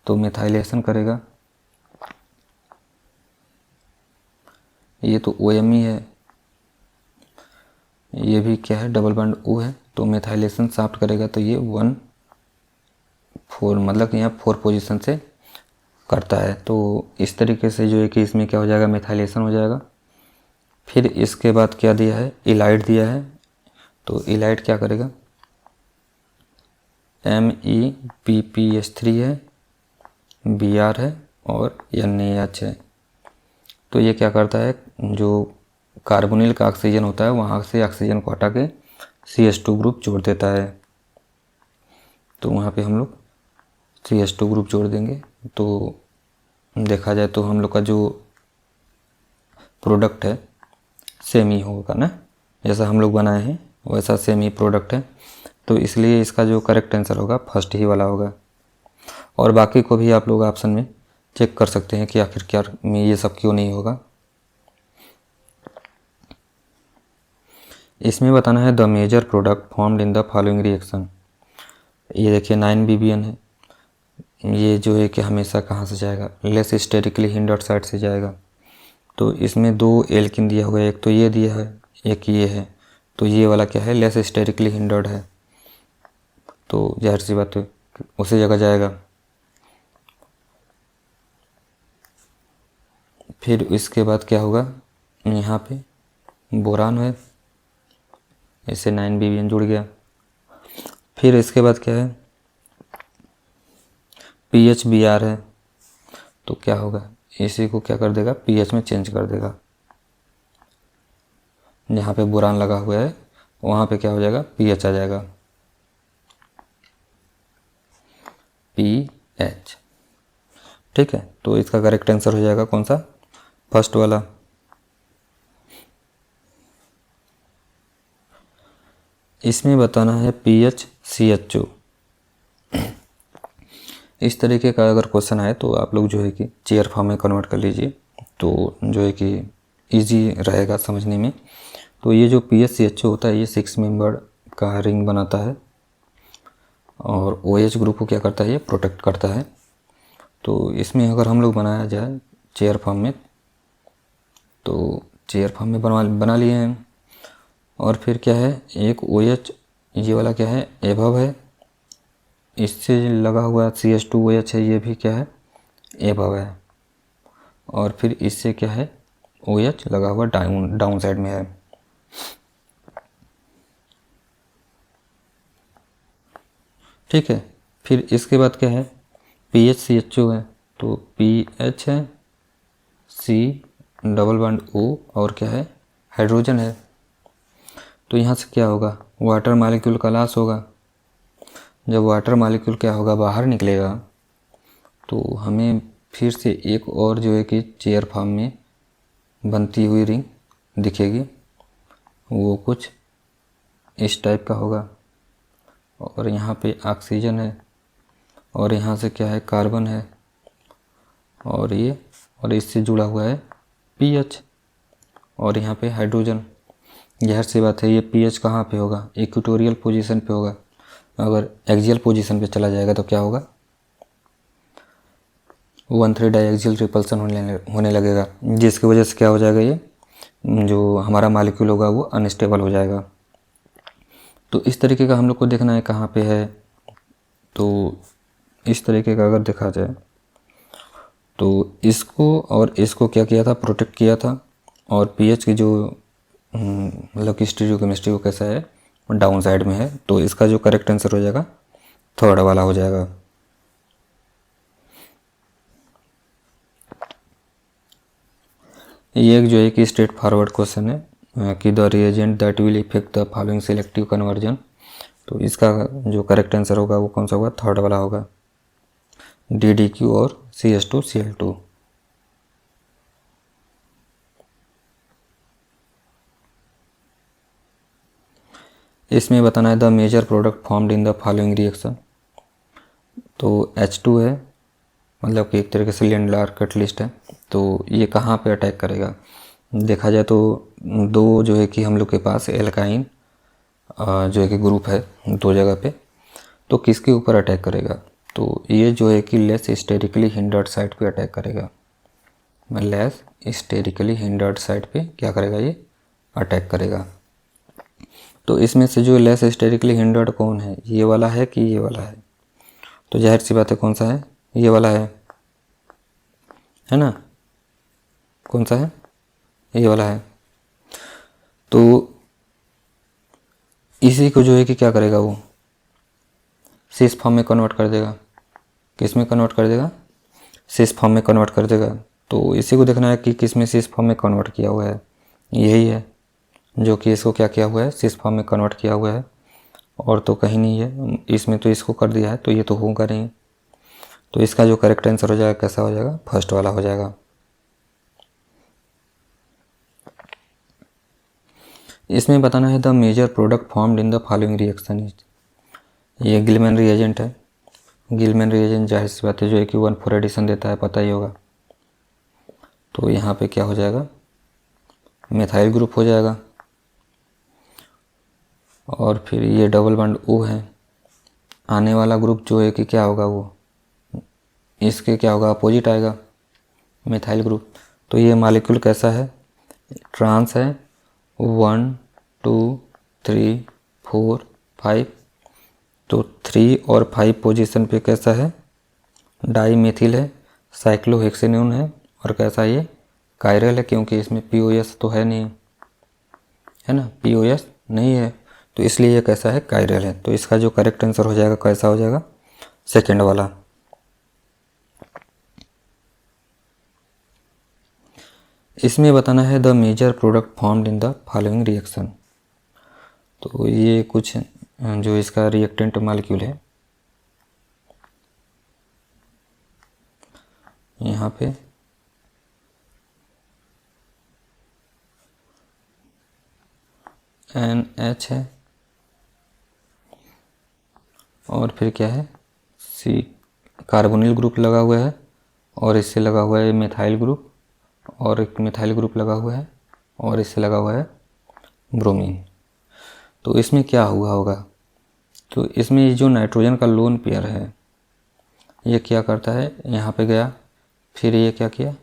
तो मिथाइलेशन करेगा, ये तो OMe है, ये भी क्या है, डबल बॉन्ड O है, तो मिथाइलेशन साफ्ट करेगा, तो ये 1,4 मतलब कि यहाँ 4 पोजीशन से करता है। तो इस तरीके से जो है कि इसमें क्या हो जाएगा, मिथाइलेशन हो जाएगा। फिर इसके बाद क्या दिया है, इलाइड दिया है, तो इलाइड क्या करेगा, MEPPH3 है, Br है और NaH है। तो ये क्या करता है, जो कार्बोनिल का ऑक्सीजन होता है वहाँ से ऑक्सीजन को हटा के CH2 ग्रुप जोड़ देता है। तो वहाँ पे हम लोग CH2 ग्रुप जोड़ देंगे, तो देखा जाए तो हम लोग का जो प्रोडक्ट है सेम ही होगा ना, जैसा हम लोग बनाए हैं वैसा सेम ही प्रोडक्ट है। तो इसलिए इसका जो करेक्ट आंसर होगा फर्स्ट ही वाला होगा। और बाकी को भी आप लोग ऑप्शन में चेक कर सकते हैं कि आखिर क्या में ये सब क्यों नहीं होगा। इसमें बताना है the major product formed in the following reaction. ये देखिए 9BBN है, ये जो है कि हमेशा कहाँ से जाएगा, लेस स्टेरिकली हिंडर्ड साइड से जाएगा। तो इसमें 2 एल्किन दिया हुआ है, एक तो ये दिया है एक ये है, तो ये वाला क्या है, लेस स्टेरिकली हिंडर्ड है, तो जाहिर सी बात है उसी जगह जाएगा। फिर इसके बाद क्या होगा, यहाँ पे बोरान है, इससे 9BBN जुड़ गया। फिर इसके बाद क्या है, PHBr है, तो क्या होगा, इसी को क्या कर देगा, पीएच में चेंज कर देगा। जहाँ पे बोरान लगा हुआ है वहाँ पे क्या हो जाएगा, पीएच आ जाएगा, पीएच। ठीक है, तो इसका करेक्ट आंसर हो जाएगा कौन सा, फर्स्ट वाला। इसमें बताना है पीएच CHO। इस तरीके का अगर क्वेश्चन आए तो आप लोग जो है कि चेयर फॉर्म में कन्वर्ट कर लीजिए, तो जो है कि इजी रहेगा समझने में। तो ये जो PHCHO होता है ये 6 मेंबर का रिंग बनाता है और OH ग्रुप को क्या करता है, ये प्रोटेक्ट करता है। तो इसमें अगर हम लोग बनाया जाए चेयर फॉर्म में, तो चेयर फॉर्म में बना लिए हैं। और फिर क्या है, एक OH ये वाला क्या है, एबव है, इससे लगा हुआ CH2OH है, ये भी क्या है, एबव है। और फिर इससे क्या है, OH लगा हुआ डाउन साइड में है। ठीक है, फिर इसके बाद क्या है, PHCHO है, तो PH है, C डबल बॉन्ड O और क्या है, हाइड्रोजन है। तो यहाँ से क्या होगा, वाटर मॉलिक्यूल का लॉस होगा। जब वाटर मॉलिक्यूल क्या होगा, बाहर निकलेगा, तो हमें फिर से एक और जो है कि चेयर फॉर्म में बनती हुई रिंग दिखेगी। वो कुछ इस टाइप का होगा और यहाँ पे ऑक्सीजन है और यहाँ से क्या है, कार्बन है और ये, और इससे जुड़ा हुआ है पीएच और यहाँ पे हाइड्रोजन। ज़ाहिर सी बात है ये पीएच कहाँ पे होगा, इक्वेटोरियल पोजीशन पे होगा। अगर एक्सियल पोजीशन पे चला जाएगा तो क्या होगा, 1,3 डाइएक्सियल रिपल्सन होने लगेगा, जिसकी वजह से क्या हो जाएगा, ये जो हमारा मॉलिक्यूल होगा वो अनस्टेबल हो जाएगा। तो इस तरीके का हम लोग को देखना है कहाँ पे है। तो इस तरीके का अगर देखा जाए तो इसको और इसको क्या किया था, प्रोटेक्ट किया था। और पीएच की जो मतलब कि स्टीरियोकेमिस्ट्री वो कैसा है, डाउन साइड में है। तो इसका जो करेक्ट आंसर हो जाएगा थर्ड वाला हो जाएगा। ये एक जो है कि स्ट्रेट फॉरवर्ड क्वेश्चन है कि the reagent that will effect the following selective conversion. तो इसका जो करेक्ट आंसर होगा वो कौन सा होगा, थर्ड वाला होगा, DDQ और CH2Cl2। इसमें बताना है the major product formed in the following reaction. तो H2 है, मतलब कि एक तरीके से लेंडलार कटलिस्ट है। तो ये कहाँ पे अटैक करेगा, देखा जाए तो दो जो है कि हम लोग के पास एल्काइन जो है कि ग्रुप है दो जगह पे, तो किसके ऊपर अटैक करेगा, तो ये जो है कि लेस स्टेरिकली हिंडर्ड साइड पे अटैक करेगा। लेस स्टेरिकली हिंडर्ड साइड पे क्या करेगा, ये अटैक करेगा। तो इसमें से जो लेस स्टेरिकली हिंडर्ड कौन है, ये वाला है कि ये वाला है, तो जाहिर सी बात है कौन सा है, ये वाला है ना, कौन सा है, ये वाला है। तो इसी को जो है कि क्या करेगा, वो सिस फॉर्म में कन्वर्ट कर देगा। किस में कन्वर्ट कर देगा, सिस फॉर्म में कन्वर्ट कर देगा। तो इसी को देखना है कि किस में सिस फॉर्म में कन्वर्ट किया हुआ है, यही है जो कि इसको क्या किया हुआ है, सिस फॉर्म में कन्वर्ट किया हुआ है, और तो कहीं नहीं है इसमें। तो इसको कर दिया है तो ये तो होगा नहीं। तो इसका जो करेक्ट आंसर हो जाएगा कैसा हो जाएगा, फर्स्ट वाला हो जाएगा। इसमें बताना है the major product formed in the following reaction is. ये गिलमैन रिएजेंट है। गिलमैन रिएजेंट जाहिर सी बात है जो है कि 1,4 एडिशन देता है, पता ही होगा। तो यहाँ पे क्या हो जाएगा, मिथाइल ग्रुप हो जाएगा। और फिर ये डबल बॉन्ड O है, आने वाला ग्रुप जो है कि क्या होगा, वो इसके क्या होगा, अपोजिट आएगा, मिथाइल ग्रुप। तो ये मॉलिक्यूल कैसा है, ट्रांस है, 1 2 3 4 5। तो 3 और 5 पोजीशन पे कैसा है, डाई मेथिल है, साइक्लोहेक्सेनोन है, और कैसा ये कायरल है, क्योंकि इसमें POS तो है नहीं, है ना, POS नहीं है, तो इसलिए ये कैसा है, कायरल है। तो इसका जो करेक्ट आंसर हो जाएगा कैसा हो जाएगा, सेकंड वाला। इसमें बताना है the major product formed in the following reaction. तो ये कुछ जो इसका रिएक्टेंट मालिक्यूल है, यहाँ पे NH है और फिर क्या है C कार्बोनिल ग्रुप लगा हुआ है और इससे लगा हुआ है मिथाइल ग्रुप और एक मिथाइल ग्रुप लगा हुआ है और इससे लगा हुआ है ब्रोमीन। तो इसमें क्या हुआ होगा, तो इसमें जो नाइट्रोजन का लोन पेयर है ये क्या करता है, यहाँ पे गया, फिर ये क्या किया,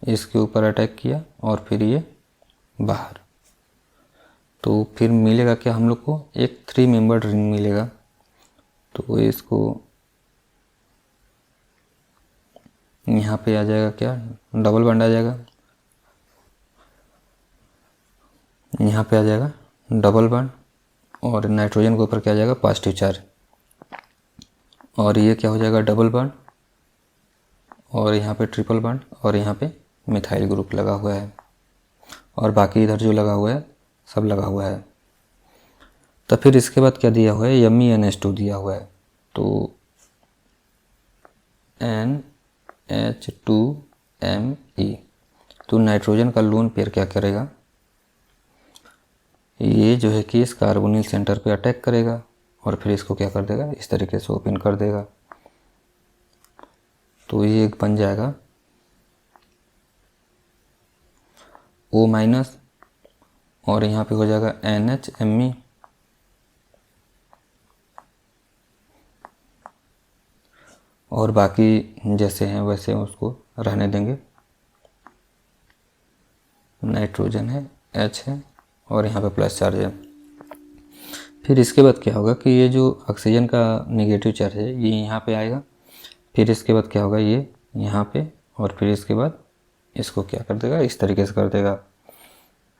इसके ऊपर अटैक किया और फिर ये बाहर। तो फिर मिलेगा क्या हम लोग को, एक 3 मेंबर्ड रिंग मिलेगा। तो इसको यहाँ पे आ जाएगा क्या, डबल बॉन्ड आ जाएगा, यहाँ पे आ जाएगा डबल बॉन्ड और नाइट्रोजन के ऊपर क्या आ जाएगा पॉजिटिव चार्ज, और ये क्या हो जाएगा डबल बॉन्ड और यहाँ पे ट्रिपल बॉन्ड और यहाँ पे मिथाइल ग्रुप लगा हुआ है और बाकी इधर जो लगा हुआ है सब लगा हुआ है। तो फिर इसके बाद क्या दिया हुआ है, MEnH2 दिया हुआ है। तो NH2Me। तो नाइट्रोजन का लोन पेयर क्या करेगा, ये जो है कि इस कार्बोनिल सेंटर पे अटैक करेगा और फिर इसको क्या कर देगा, इस तरीके से ओपन कर देगा। तो ये बन जाएगा O- और यहाँ पे हो जाएगा NHMe और बाकी जैसे हैं वैसे उसको रहने देंगे। नाइट्रोजन है, H है और यहाँ पे प्लस चार्ज है। फिर इसके बाद क्या होगा कि ये जो ऑक्सीजन का नेगेटिव चार्ज है ये यहाँ पे आएगा, फिर इसके बाद क्या होगा ये यहाँ पे, और फिर इसके बाद इसको क्या कर देगा, इस तरीके से कर देगा।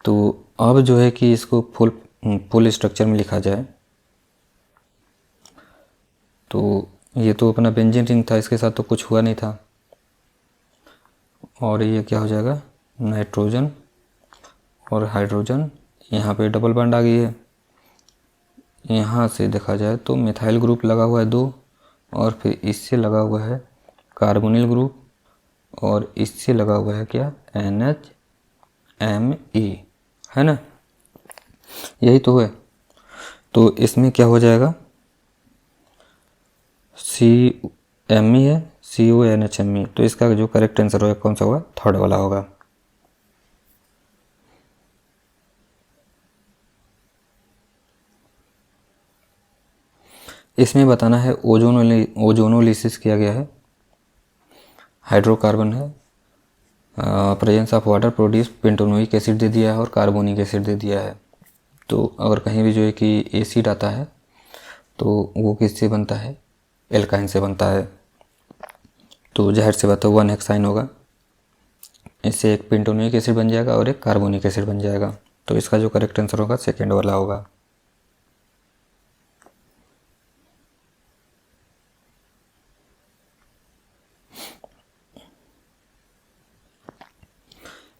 तो अब जो है कि इसको फुल स्ट्रक्चर में लिखा जाए तो ये तो अपना बेंजीन रिंग था, इसके साथ तो कुछ हुआ नहीं था, और ये क्या हो जाएगा नाइट्रोजन और हाइड्रोजन, यहाँ पे डबल बॉन्ड आ गई है। यहाँ से देखा जाए तो मिथाइल ग्रुप लगा हुआ है 2 और फिर इससे लगा हुआ है कार्बोनिल ग्रुप और इससे लगा हुआ है क्या NHMe, है ना, यही तो है। तो इसमें क्या हो जाएगा CMe है, CONHMe। तो इसका जो करेक्ट आंसर होगा कौन सा होगा, थर्ड वाला होगा। इसमें बताना है ओजोनोलिसिस किया गया है, हाइड्रोकार्बन है, presence of water produce pentanoic acid दे दिया है और कार्बोनिक एसिड दे दिया है। तो अगर कहीं भी जो है कि एसिड आता है तो वो किससे बनता है, एल्काइन से बनता है। तो जाहिर सी बात है 1 हेक्साइन होगा, इससे एक पेंटोनोइक एसिड बन जाएगा और एक कार्बोनिक एसिड बन जाएगा। तो इसका जो करेक्ट आंसर होगा सेकेंड वाला होगा।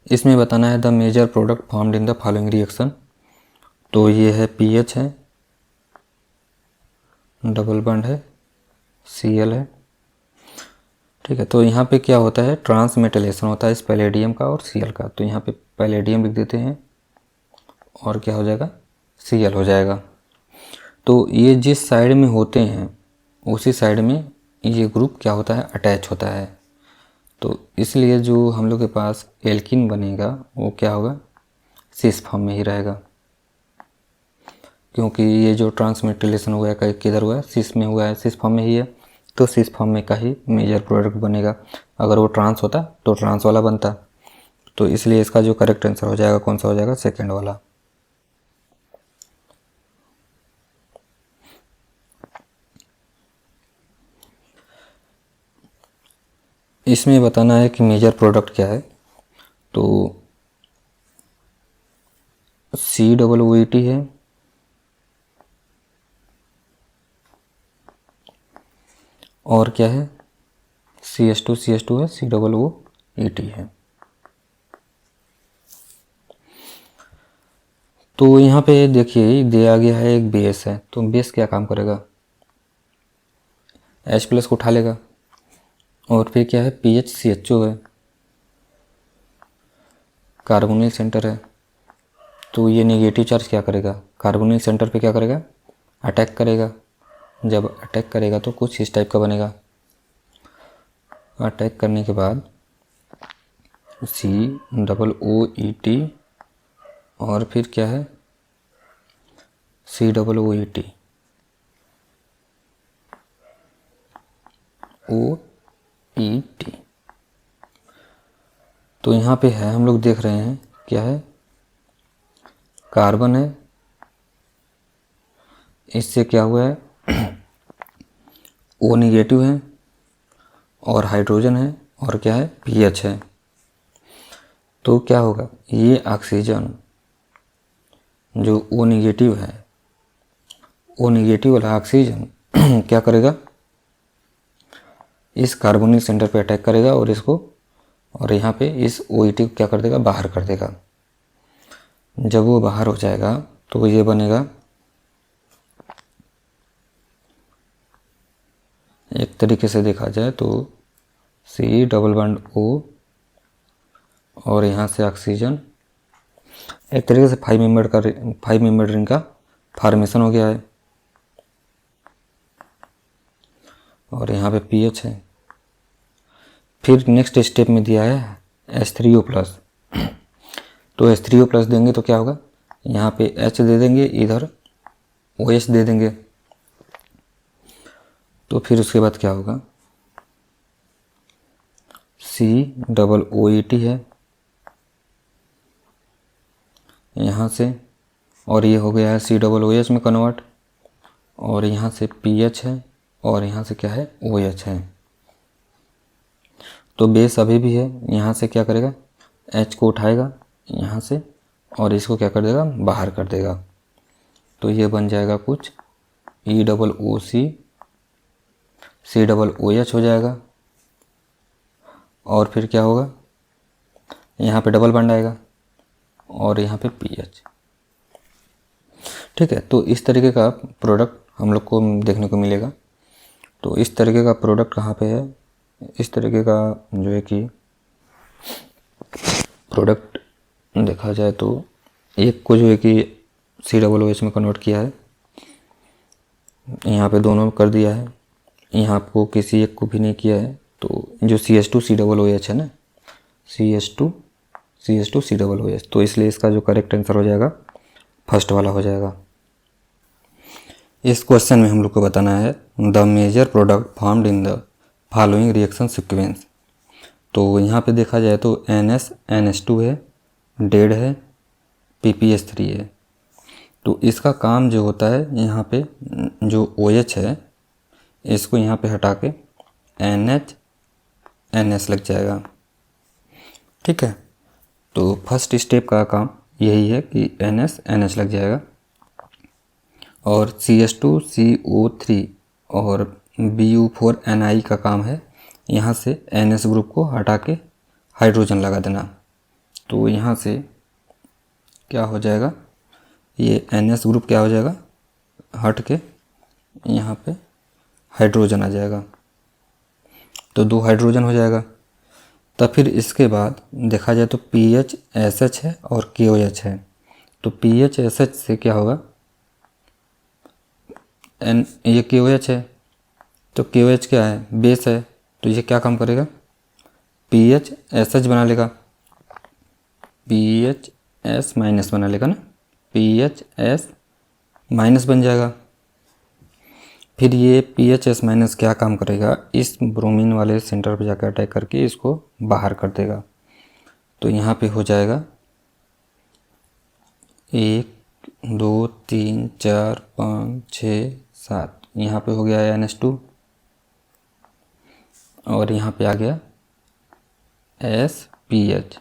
इसमें बताना है the major product formed in the following reaction. तो ये है PH है, डबल बॉन्ड है, Cl है, ठीक है। तो यहाँ पे क्या होता है, ट्रांसमेटलेशन होता है इस पैलेडियम का और Cl का। तो यहाँ पे पैलेडियम लिख देते हैं और क्या हो जाएगा Cl हो जाएगा। तो ये जिस साइड में होते हैं उसी साइड में ये ग्रुप क्या होता है, अटैच होता है। तो इसलिए जो हम लोग के पास एल्किन बनेगा वो क्या होगा, सिस फॉर्म में ही रहेगा, क्योंकि ये जो ट्रांसमेटिलेशन हुआ है किधर हुआ है, सिस में हुआ है, सिस फॉर्म में ही है। तो सिस फॉर्म में का ही मेजर प्रोडक्ट बनेगा। अगर वो ट्रांस होता तो ट्रांस वाला बनता। तो इसलिए इसका जो करेक्ट आंसर हो जाएगा कौन सा हो जाएगा, सेकेंड वाला। इसमें बताना है कि मेजर प्रोडक्ट क्या है। तो COOET है, और क्या है CH2 है, COOET है। तो यहाँ पे देखिए दिया गया है एक बेस है, तो बेस क्या काम करेगा, H+ को उठा लेगा और फिर क्या है PHCHO है, कार्बोनिल सेंटर है, तो ये नेगेटिव चार्ज क्या करेगा, कार्बोनिल सेंटर पे क्या करेगा, अटैक करेगा। जब अटैक करेगा तो कुछ इस टाइप का बनेगा। अटैक करने के बाद COOET और फिर क्या है COOET OET। तो यहाँ पे है, हम लोग देख रहे हैं क्या है, कार्बन है, इससे क्या हुआ है O नेगेटिव है और हाइड्रोजन है और क्या है पीएच है। तो क्या होगा, ये ऑक्सीजन जो O नेगेटिव है, O नेगेटिव वाला ऑक्सीजन क्या करेगा, इस कार्बोनिल सेंटर पे अटैक करेगा और इसको, और यहाँ पे इस OET को क्या कर देगा, बाहर कर देगा। जब वो बाहर हो जाएगा तो ये बनेगा एक तरीके से देखा जाए तो C+O और यहाँ से ऑक्सीजन, एक तरीके से 5 मेंबर रिंग का फॉर्मेशन हो गया है। और यहाँ पे पीएच है। फिर नेक्स्ट स्टेप में दिया है H3O+। तो H3O+ देंगे तो क्या होगा, यहाँ पे H दे देंगे, इधर OH दे देंगे। तो फिर उसके बाद क्या होगा, COOET है यहाँ से, और ये हो गया है COOH में कन्वर्ट, और यहाँ से पीएच है और यहाँ से क्या है OH है। तो बेस अभी भी है, यहाँ से क्या करेगा, H को उठाएगा यहाँ से और इसको क्या कर देगा, बाहर कर देगा। तो ये बन जाएगा कुछ EOOC COOH हो जाएगा। और फिर क्या होगा, यहाँ पे डबल बॉन्ड आएगा और यहाँ पे पीएच। ठीक है, तो इस तरीके का प्रोडक्ट हम लोग को देखने को मिलेगा। तो इस तरीके का प्रोडक्ट कहाँ पे है, इस तरीके का जो है कि प्रोडक्ट देखा जाए तो एक को जो है कि COOH में कन्वर्ट किया है, यहाँ पे दोनों कर दिया है, यहाँ आपको किसी एक को भी नहीं किया है। तो जो CH2COOH है ना, CH2COOH, तो इसलिए इसका जो करेक्ट आंसर हो जाएगा फर्स्ट वाला हो जाएगा। इस क्वेश्चन में हम लोग को बताना है the major product formed in the following reaction sequence. तो यहाँ पे देखा जाए तो NH2 है, डेड है, PPH3 है। तो इसका काम जो होता है, यहाँ पे जो OH है इसको यहाँ पे हटा के NH लग जाएगा। ठीक है, तो फर्स्ट स्टेप का काम यही है कि NH लग जाएगा। और CH2CO3 और BU4NI का काम है यहाँ से NS ग्रुप को हटा के हाइड्रोजन लगा देना। तो यहाँ से क्या हो जाएगा, ये NS ग्रुप क्या हो जाएगा, हट के यहाँ पे हाइड्रोजन आ जाएगा। तो 2 हाइड्रोजन हो जाएगा। तब फिर इसके बाद देखा जाए तो PHSH है और KOH है। तो PHSH से क्या होगा, ये KOH है, तो KOH क्या है, बेस है, तो ये क्या काम करेगा, PHSH बना लेगा, PHS- बना लेगा ना, PHS- बन जाएगा। फिर ये PHS- क्या काम करेगा, इस ब्रोमीन वाले सेंटर पर जाकर अटैक करके इसको बाहर कर देगा। तो यहाँ पे हो जाएगा 1 2 3 4 5 6 7, यहाँ पे हो गया NH2 और यहाँ पे आ गया SPH।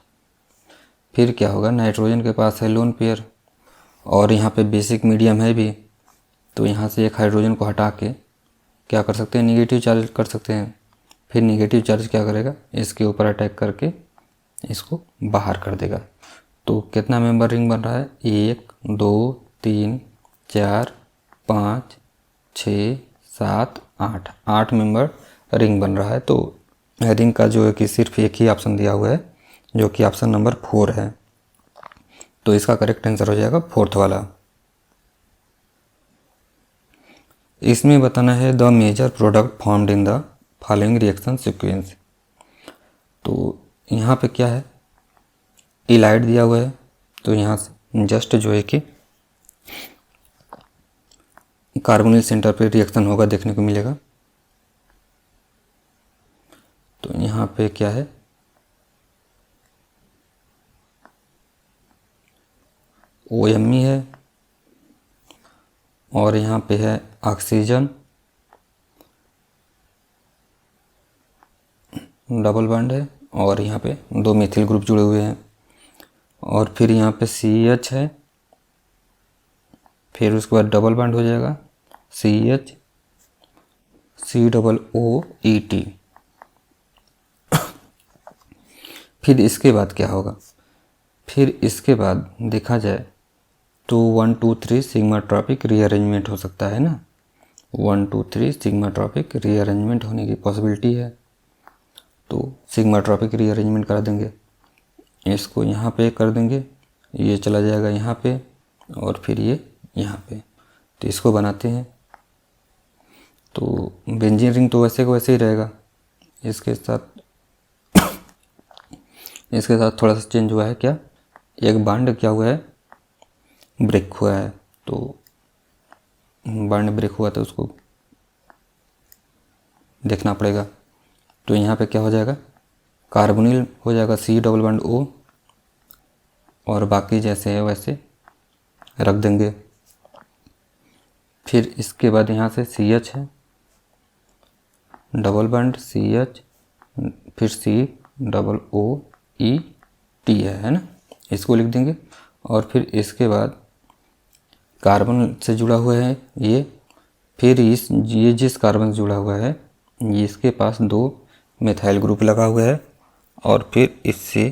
फिर क्या होगा, नाइट्रोजन के पास है लोन पेयर और यहाँ पे बेसिक मीडियम है भी, तो यहाँ से एक हाइड्रोजन को हटा के क्या कर सकते हैं, निगेटिव चार्ज कर सकते हैं। फिर निगेटिव चार्ज क्या करेगा, इसके ऊपर अटैक करके इसको बाहर कर देगा। तो कितना मेंबर रिंग बन रहा है, 1 2 3 4 5 6 7 8, 8 मेंबर रिंग बन रहा है। तो रिंग का जो है कि सिर्फ एक ही ऑप्शन दिया हुआ है जो कि ऑप्शन नंबर 4 है। तो इसका करेक्ट आंसर हो जाएगा 4th वाला। इसमें बताना है the major product formed in the following reaction sequence. तो यहाँ पे क्या है, इलाइट दिया हुआ है, तो यहाँ से जस्ट जो है कि कार्बोनिल सेंटर पे रिएक्शन होगा देखने को मिलेगा। तो यहाँ पे क्या है, OMe है और यहाँ पे है ऑक्सीजन डबल बॉन्ड है और यहाँ पे 2 मिथिल ग्रुप जुड़े हुए हैं और फिर यहाँ पे CH है, फिर उसके बाद डबल बॉन्ड हो जाएगा CH COOET। फिर इसके बाद क्या होगा, फिर इसके बाद देखा जाए तो 1 2 3 सिग्माट्रॉपिक रीअरेंजमेंट हो सकता है ना, 1 2 3 सिग्माट्रॉपिक रीअरेंजमेंट होने की पॉसिबिलिटी है। तो सिग्माट्रॉपिक रीअरेंजमेंट करा देंगे, इसको यहाँ पे कर देंगे, ये चला जाएगा यहाँ पे और फिर ये यहाँ पे। तो इसको बनाते हैं। तो बेंजीन रिंग तो वैसे को वैसे ही रहेगा, इसके साथ थोड़ा सा चेंज हुआ है। क्या, एक बॉन्ड क्या हुआ है, ब्रेक हुआ है। तो बॉन्ड ब्रेक हुआ तो उसको देखना पड़ेगा। तो यहाँ पे क्या हो जाएगा, कार्बोनिल हो जाएगा C डबल बॉन्ड O और बाकी जैसे है वैसे रख देंगे। फिर इसके बाद यहाँ से CH है, डबल बॉन्ड CH, फिर COOET है ना, इसको लिख देंगे। और फिर इसके बाद कार्बन से जुड़ा हुआ है ये, फिर ये जिस कार्बन से जुड़ा हुआ है ये इसके पास 2 मिथाइल ग्रुप लगा हुआ है और फिर इससे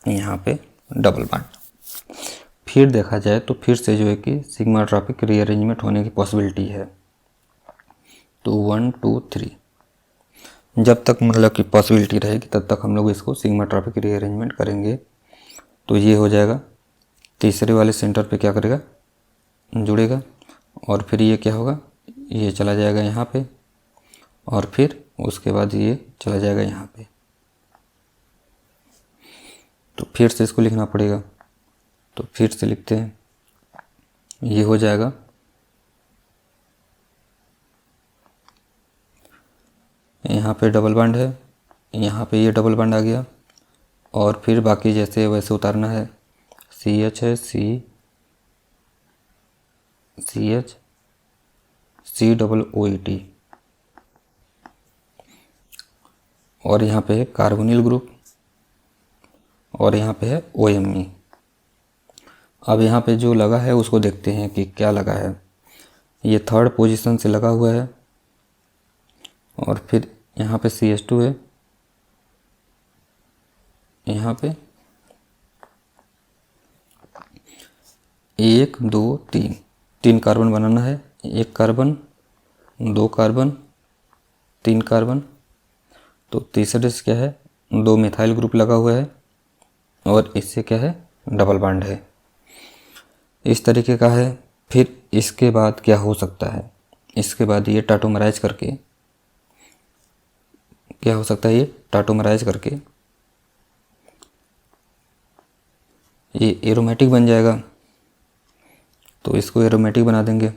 यहाँ पे डबल बॉन्ड। फिर देखा जाए तो फिर से जो है कि सिग्माट्रॉपिक रीअरेंजमेंट होने की पॉसिबिलिटी है। तो 1 2 3 जब तक मतलब कि पॉसिबिलिटी रहेगी तब तक हम लोग इसको सिग्माट्रॉपिक रीअरेंजमेंट करेंगे। तो ये हो जाएगा, तीसरे वाले सेंटर पे क्या करेगा, जुड़ेगा और फिर ये क्या होगा, ये चला जाएगा यहाँ पे और फिर उसके बाद ये चला जाएगा यहाँ पे। तो फिर से इसको लिखना पड़ेगा। तो फिर से लिखते हैं, ये हो जाएगा यहाँ पे डबल बॉन्ड है, यहाँ पे ये डबल बॉन्ड आ गया और फिर बाकी जैसे वैसे उतारना है। CH है, CH COOET और यहाँ पे है कार्बोनिल ग्रुप और यहाँ पे है OMe। अब यहाँ पे जो लगा है उसको देखते हैं कि क्या लगा है। ये 3rd पोजीशन से लगा हुआ है और फिर यहाँ पे CH2 है, यहाँ पे 1 2 3 कार्बन बनाना है, 1 कार्बन 2 कार्बन 3 कार्बन। तो तीसरे से क्या है, 2 मिथाइल ग्रुप लगा हुआ है और इससे क्या है, डबल बॉन्ड है, इस तरीके का है। फिर इसके बाद क्या हो सकता है, इसके बाद ये टाटोमराइज करके क्या हो सकता है, ये टाटोमराइज करके ये एरोमेटिक बन जाएगा। तो इसको एरोमेटिक बना देंगे।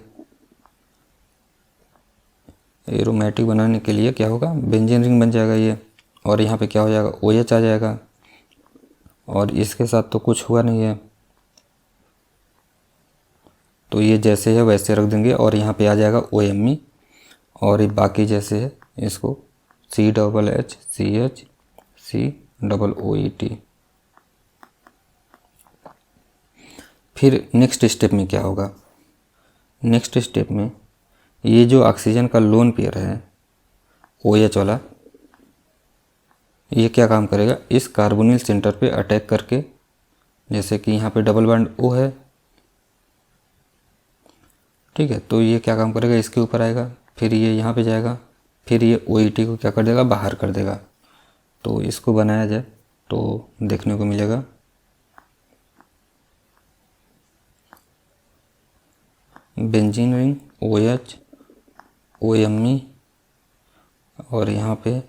एरोमेटिक बनाने के लिए क्या होगा, बेंजीन रिंग बन जाएगा ये और यहाँ पे क्या हो जाएगा, OH आ जाएगा और इसके साथ तो कुछ हुआ नहीं है तो ये जैसे है वैसे रख देंगे और यहाँ पे आ जाएगा OMe और ये बाकी जैसे है इसको CHH CH COOET। फिर नेक्स्ट स्टेप में क्या होगा, नेक्स्ट स्टेप में ये जो ऑक्सीजन का लोन पेयर है OH वाला, ये क्या काम करेगा, इस कार्बोनिल सेंटर पे अटैक करके जैसे कि यहाँ पे डबल बॉन्ड O है, ठीक है, तो ये क्या काम करेगा, इसके ऊपर आएगा, फिर ये यहाँ पे जाएगा, फिर ये OET को क्या कर देगा, बाहर कर देगा। तो इसको बनाया जाए तो देखने को मिलेगा बेंजीन रिंग OH OMe, और यहाँ पे,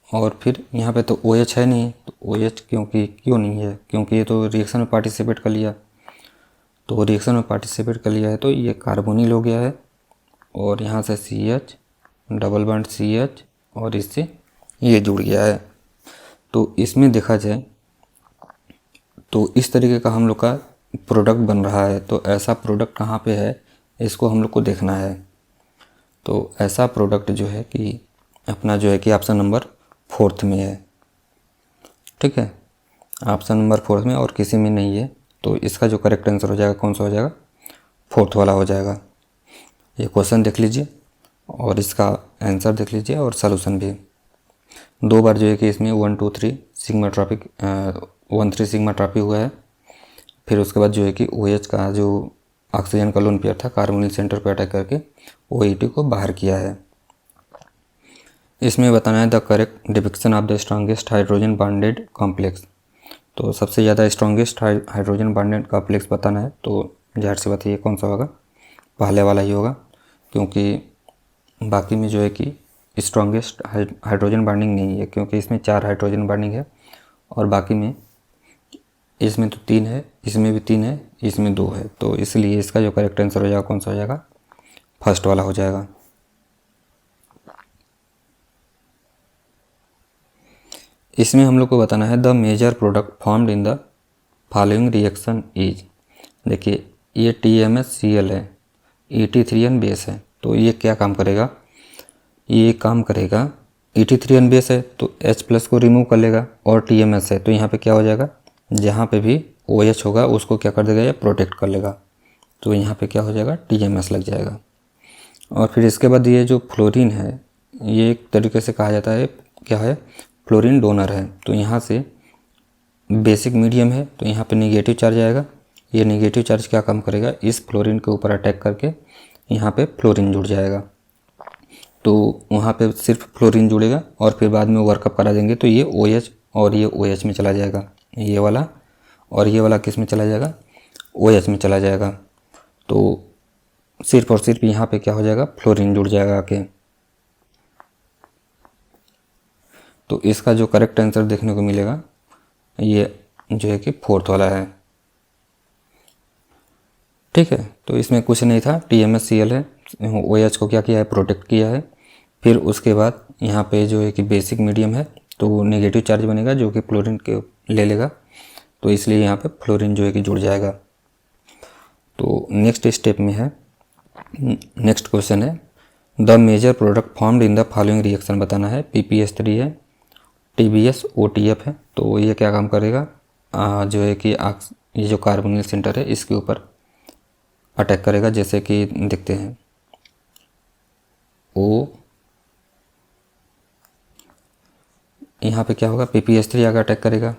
और फिर यहाँ पे तो OH है नहीं, तो OH क्यों नहीं है, क्योंकि ये तो रिएक्शन में पार्टिसिपेट कर लिया, तो रिएक्शन में पार्टिसिपेट कर लिया है तो ये कार्बोनिल हो गया है, और यहाँ से CH डबल बॉन्ड CH और इससे ये जुड़ गया है। तो इसमें देखा जाए तो इस तरीके का हम लोग का प्रोडक्ट बन रहा है। तो ऐसा प्रोडक्ट कहाँ पे है, इसको हम लोग को देखना है। तो ऐसा प्रोडक्ट जो है कि अपना जो है कि ऑप्शन नंबर 4 में है, ठीक है, ऑप्शन नंबर 4 में और किसी में नहीं है। तो इसका जो करेक्ट आंसर हो जाएगा कौन सा हो जाएगा, 4th वाला हो जाएगा। ये क्वेश्चन देख लीजिए और इसका आंसर देख लीजिए और सॉल्यूशन भी। 2 बार जो है कि इसमें 1 2 3 सिग्मा ट्रॉपिक 1 3 सिग्मा ट्रॉपी हुआ है। फिर उसके बाद जो है कि OH का जो ऑक्सीजन का लोन पेयर था कार्बोनिल सेंटर पर अटैक करके OET को बाहर किया है। इसमें बताना है the correct depiction of the strongest hydrogen bonded complex. तो सबसे ज़्यादा स्ट्रॉन्गेस्ट हाइड्रोजन बॉन्डेड कॉम्प्लेक्स बताना है, तो जाहिर सी बात है ये कौन सा होगा, पहले वाला ही होगा, क्योंकि बाकी में जो है कि स्ट्रॉन्गेस्ट हाइड्रोजन बॉन्डिंग नहीं है, क्योंकि इसमें 4 हाइड्रोजन बॉन्डिंग है और बाकी में इसमें तो 3 है, इसमें भी 3 है, इसमें 2 है। तो इसलिए इसका जो करेक्ट आंसर हो जाएगा कौन सा हो जाएगा, फर्स्ट वाला हो जाएगा। इसमें हम लोग को बताना है the major product formed in the following reaction is. देखिए ये TMSCl है, ET3N बेस है, तो ये क्या काम करेगा, ये काम करेगा ET3N बेस है तो H+ को रिमूव कर लेगा, और TMS है तो यहाँ पे क्या हो जाएगा, जहाँ पे भी OH होगा उसको क्या कर देगा, ये प्रोटेक्ट कर लेगा, तो यहाँ पे क्या हो जाएगा, TMS लग जाएगा। और फिर इसके बाद ये जो फ्लोरीन है, ये एक तरीके से कहा जाता है क्या है, फ्लोरीन डोनर है। तो यहाँ से बेसिक मीडियम है तो यहाँ पे नेगेटिव चार्ज आएगा, ये नेगेटिव चार्ज क्या काम करेगा, इस फ्लोरीन के ऊपर अटैक करके यहाँ पे फ्लोरीन जुड़ जाएगा। तो वहाँ पे सिर्फ फ्लोरीन जुड़ेगा और फिर बाद में वर्कअप करा देंगे तो ये OH और ये OH में चला जाएगा, ये वाला और ये वाला किस में चला जाएगा, OH में चला जाएगा। तो सिर्फ और सिर्फ यहाँ पे क्या हो जाएगा, फ्लोरीन जुड़ जाएगा आके। तो इसका जो करेक्ट आंसर देखने को मिलेगा ये जो है कि 4th वाला है, ठीक है। तो इसमें कुछ नहीं था, TMSCl है, OH को क्या किया है, प्रोटेक्ट किया है। फिर उसके बाद यहाँ पे जो है कि बेसिक मीडियम है तो नेगेटिव चार्ज बनेगा जो कि फ्लोरीन के ले लेगा, तो इसलिए यहाँ पे फ्लोरीन जो है कि जुड़ जाएगा। तो नेक्स्ट स्टेप में है, नेक्स्ट क्वेश्चन है the major product formed in the following reaction बताना है। PPS3 है, TBS OTF है, तो ये क्या काम करेगा, जो है कि ये जो कार्बोनिल सेंटर है इसके ऊपर अटैक करेगा, जैसे कि देखते हैं O, यहाँ पे क्या होगा, PPS3 आकर अटैक करेगा,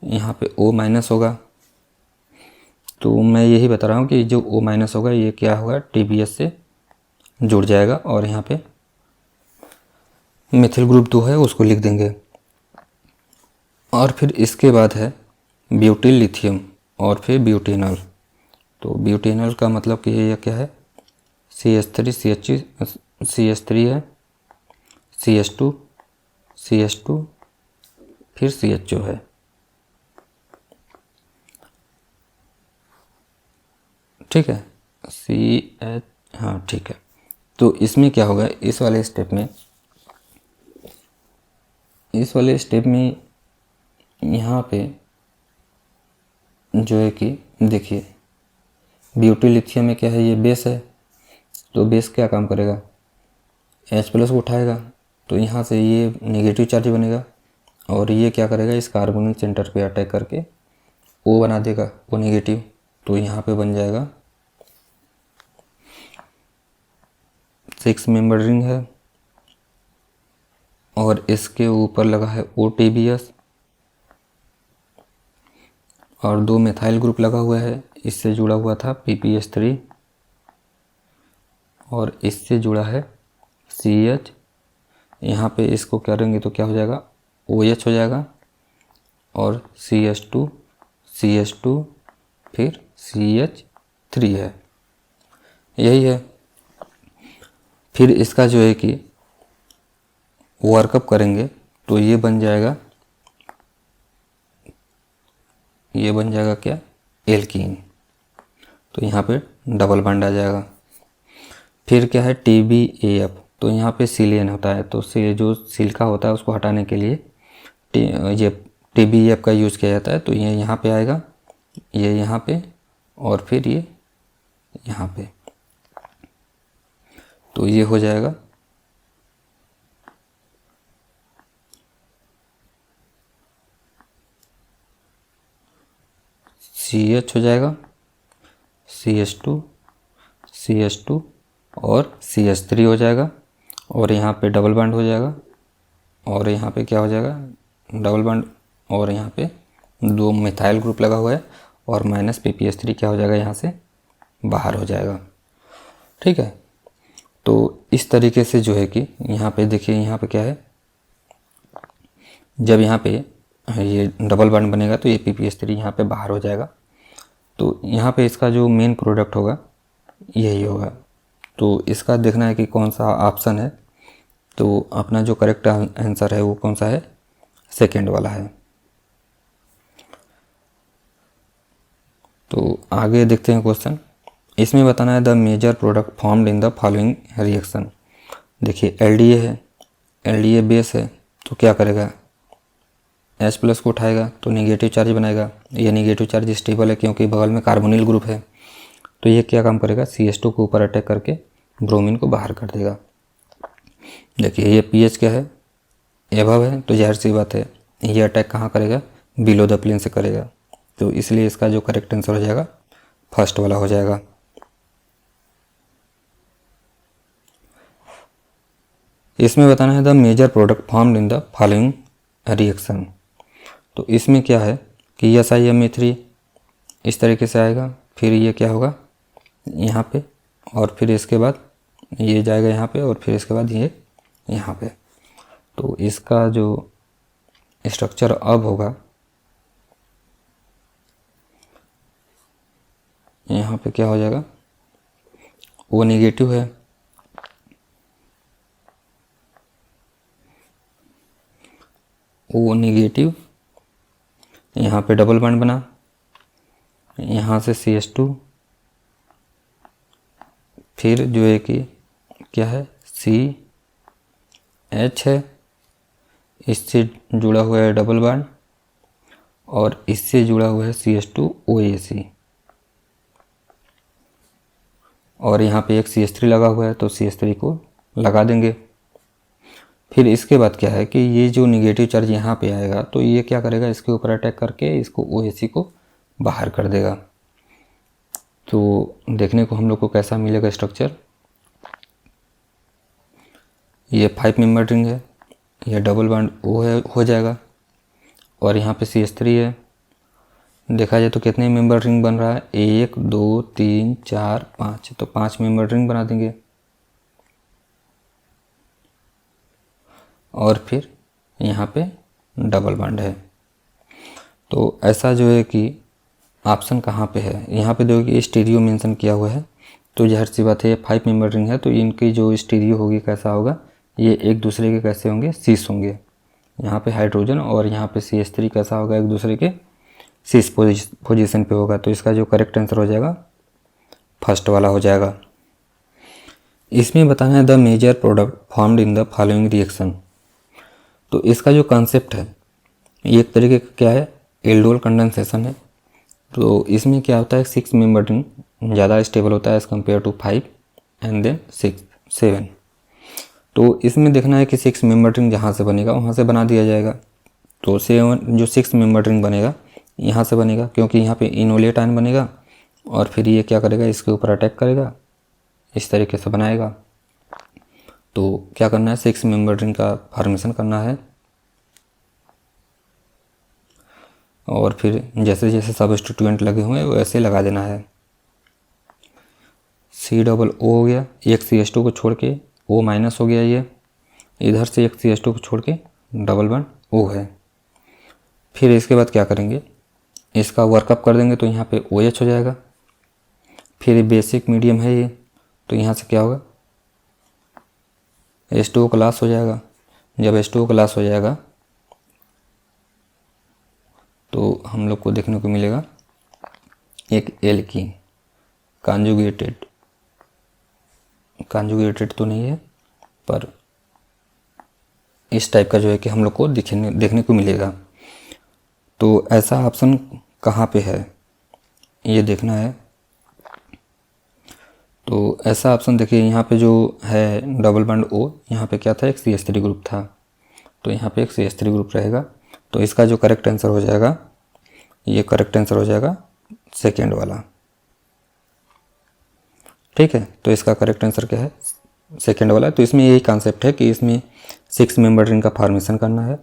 यहाँ पे O- होगा। तो मैं यही बता रहा हूँ कि जो O- होगा ये क्या होगा, TBS से जुड़ जाएगा और यहाँ पे मिथिल ग्रुप 2 है उसको लिख देंगे। और फिर इसके बाद है ब्यूटिल लिथियम और फिर ब्यूटेनॉल। तो ब्यूटेनॉल का मतलब कि ये क्या है, CH3 है, CH2 फिर CHO है, ठीक है, CH, हाँ ठीक है। तो इसमें क्या होगा, इस वाले स्टेप में यहाँ पे जो है कि देखिए ब्यूटिल लिथियम में क्या है, ये बेस है, तो बेस क्या काम करेगा, H+ को उठाएगा, तो यहाँ से ये नेगेटिव चार्ज बनेगा और ये क्या करेगा, इस कार्बोनिल सेंटर पे अटैक करके O बना देगा, O नेगेटिव, तो यहाँ पे बन जाएगा 6 मेंबर रिंग है, और इसके ऊपर लगा है OTBS और 2 मिथाइल ग्रुप लगा हुआ है। इससे जुड़ा हुआ था PPS3 और इससे जुड़ा है CH। यहाँ पे इसको करेंगे तो क्या हो जाएगा, OH हो जाएगा और CH2 फिर CH3 है, यही है। फिर इसका जो है कि वर्कअप करेंगे तो ये बन जाएगा क्या, एल्कीन। तो यहाँ पे डबल बॉन्ड आ जाएगा। फिर क्या है TBAF, तो यहाँ पे सिलियन होता है, तो जो सिलिका होता है उसको हटाने के लिए ये TBAF का यूज़ किया जाता है। तो ये यहाँ पे आएगा, ये यहाँ पे और फिर ये यहाँ पे, तो ये हो जाएगा CH हो जाएगा, CH2 और CH3 हो जाएगा और यहाँ पे डबल बॉन्ड हो जाएगा और यहाँ पे क्या हो जाएगा, डबल बॉन्ड और यहाँ पे 2 मिथाइल ग्रुप लगा हुआ है और माइनस PPS3 क्या हो जाएगा, यहाँ से बाहर हो जाएगा। ठीक है, तो इस तरीके से जो है कि यहाँ पे देखिए, यहाँ पे क्या है, जब यहाँ पे ये डबल बॉन्ड बनेगा तो ये PPS3 यहाँ पे बाहर हो जाएगा। तो यहाँ पे इसका जो मेन प्रोडक्ट होगा यही होगा। तो इसका देखना है कि कौन सा ऑप्शन है। तो अपना जो करेक्ट आंसर है वो कौन सा है, सेकेंड वाला है। तो आगे देखते हैं क्वेश्चन। इसमें बताना है the major product formed in the following reaction. देखिए LDA है, LDA बेस है, तो क्या करेगा, H+ को उठाएगा तो नेगेटिव चार्ज बनाएगा। ये नेगेटिव चार्ज स्टेबल है क्योंकि बगल में कार्बोनिल ग्रुप है। तो ये क्या काम करेगा, CH2 के ऊपर अटैक करके ब्रोमीन को बाहर कर देगा। देखिए ये pH क्या है, एबव है, तो जाहिर सी बात है ये अटैक कहाँ करेगा, बिलो द प्लेन से करेगा। तो इसलिए इसका जो करेक्ट आंसर हो जाएगा फर्स्ट वाला हो जाएगा। इसमें बताना है the major product formed in the following reaction. तो इसमें क्या है कि SiMe3 इस तरीके से आएगा, फिर ये क्या होगा यहाँ पे और फिर इसके बाद ये जाएगा यहाँ पे और फिर इसके बाद ये यहाँ पे। तो इसका जो स्ट्रक्चर अब होगा, यहाँ पे क्या हो जाएगा, वो नेगेटिव है, वो नेगेटिव, यहाँ पे डबल बॉन्ड बना, यहाँ से CH2, फिर जो है कि क्या है CH है, इससे जुड़ा हुआ है डबल बॉन्ड और इससे जुड़ा हुआ है CH2 OAC और यहाँ पे एक CH3 लगा हुआ है, तो CH3 को लगा देंगे। फिर इसके बाद क्या है कि ये जो निगेटिव चार्ज यहाँ पे आएगा तो ये क्या करेगा, इसके ऊपर अटैक करके इसको OAC को बाहर कर देगा। तो देखने को हम लोग को कैसा मिलेगा स्ट्रक्चर, ये 5 मेंबर रिंग है, ये डबल बॉन्ड हो जाएगा और यहाँ पे CH3 है। देखा जाए तो कितने मेंबर रिंग बन रहा है, 1 2 3 4 5, तो 5 मेंबर रिंग बना देंगे। और फिर यहाँ पे डबल बॉन्ड है। तो ऐसा जो है कि ऑप्शन कहाँ पे है, यहाँ पे देखो कि स्टीरियो मेंशन किया हुआ है, तो जाहिर सी बात है ये 5 मेंबर रिंग है, तो इनकी जो स्टीरियो होगी कैसा होगा, ये एक दूसरे के कैसे होंगे, सीस होंगे। यहाँ पे हाइड्रोजन और यहाँ पे CH3 कैसा होगा, एक दूसरे के सीस पोजीशन पे होगा। तो इसका जो करेक्ट आंसर हो जाएगा फर्स्ट वाला हो जाएगा। इसमें बताना है the major product formed in the following reaction. तो इसका जो कॉन्सेप्ट है ये एक तरीके का क्या है, एल्डोल कंडेंसेशन है। तो इसमें क्या होता है, 6 मेंबर रिंग ज़्यादा स्टेबल होता है as compare to 5 and then 7। तो इसमें देखना है कि 6 मेंबर रिंग जहाँ से बनेगा वहाँ से बना दिया जाएगा। तो 7 जो 6 मेंबर रिंग बनेगा यहाँ से बनेगा, क्योंकि यहाँ पे इनोलेट आयन बनेगा और फिर ये क्या करेगा, इसके ऊपर अटैक करेगा, इस तरीके से बनाएगा। तो क्या करना है, 6 मेंबर रिंग का फॉर्मेशन करना है। और फिर जैसे जैसे सब्स्टिट्यूएंट लगे हुए हैं वैसे लगा देना है। COO हो गया, एक CH2 को छोड़ के O माइनस हो गया, ये इधर से एक CH2 को छोड़ के डबल बॉन्ड O है। फिर इसके बाद क्या करेंगे, इसका वर्कअप कर देंगे तो यहाँ पे OH हो जाएगा। फिर बेसिक मीडियम है ये, तो यहाँ से क्या होगा, H2O का लॉस हो जाएगा। जब H2O का लॉस हो जाएगा तो हम लोग को देखने को मिलेगा एक एल्कीन, कॉन्जुगेटेड तो नहीं है पर इस टाइप का जो है कि हम लोग को देखने को मिलेगा। तो ऐसा ऑप्शन कहाँ पे है ये देखना है। तो ऐसा ऑप्शन देखिए, यहाँ पे जो है डबल बॉन्ड O, यहाँ पे क्या था, एक CH3 ग्रुप था, तो यहाँ पे एक CH3 ग्रुप रहेगा। तो इसका जो करेक्ट आंसर हो जाएगा, ये करेक्ट आंसर हो जाएगा सेकेंड वाला। ठीक है, तो इसका करेक्ट आंसर क्या है, सेकेंड वाला। तो इसमें यही कॉन्सेप्ट है कि इसमें 6 मेंबर रिंग का फॉर्मेशन करना है।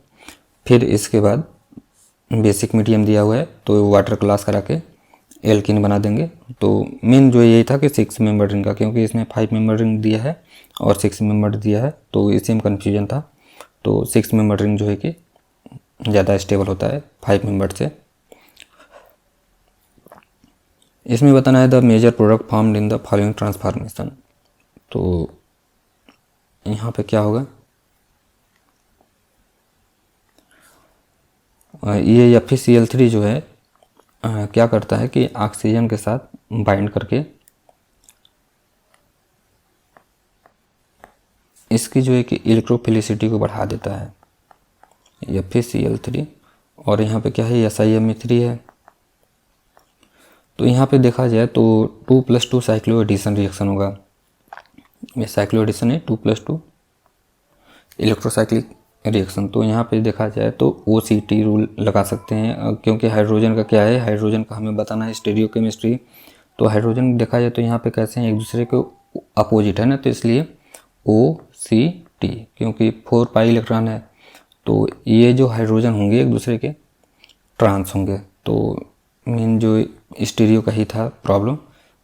फिर इसके बाद बेसिक मीडियम दिया हुआ है तो वाटर क्लास करा के एल्कीन बना देंगे। तो मेन जो यही था कि 6 मेंबर रिंग का, क्योंकि इसमें 5 मेंबर रिंग दिया है और 6 मेंबर दिया है, तो इसी में कन्फ्यूजन था। तो 6 मेंबर रिंग जो है कि ज़्यादा स्टेबल होता है 5 मेंबर से। इसमें बताना है the major product formed in the following transformation. तो यहाँ पे क्या होगा, ये FeCl3 जो है क्या करता है कि ऑक्सीजन के साथ बाइंड करके इसकी जो है कि इलेक्ट्रोफिलिसिटी को बढ़ा देता है FeCl3। और यहाँ पे क्या है, SiMe3 है। तो यहाँ पे देखा जाए तो 2+2 साइक्लो एडिशन रिएक्शन होगा। ये साइक्लो एडिशन है, 2+2 इलेक्ट्रोसाइक्लिक रिएक्शन। तो यहाँ पे देखा जाए तो OCT रूल लगा सकते हैं, क्योंकि हाइड्रोजन का क्या है, हाइड्रोजन का हमें बताना है स्टीरियोकेमिस्ट्री। तो हाइड्रोजन देखा जाए तो यहाँ पे कैसे हैं, एक दूसरे के अपोजिट है ना, तो इसलिए OCT, क्योंकि 4 पाई इलेक्ट्रॉन है। तो ये जो हाइड्रोजन होंगे एक दूसरे के ट्रांस होंगे। तो मेन जो स्टीरियो का ही था प्रॉब्लम,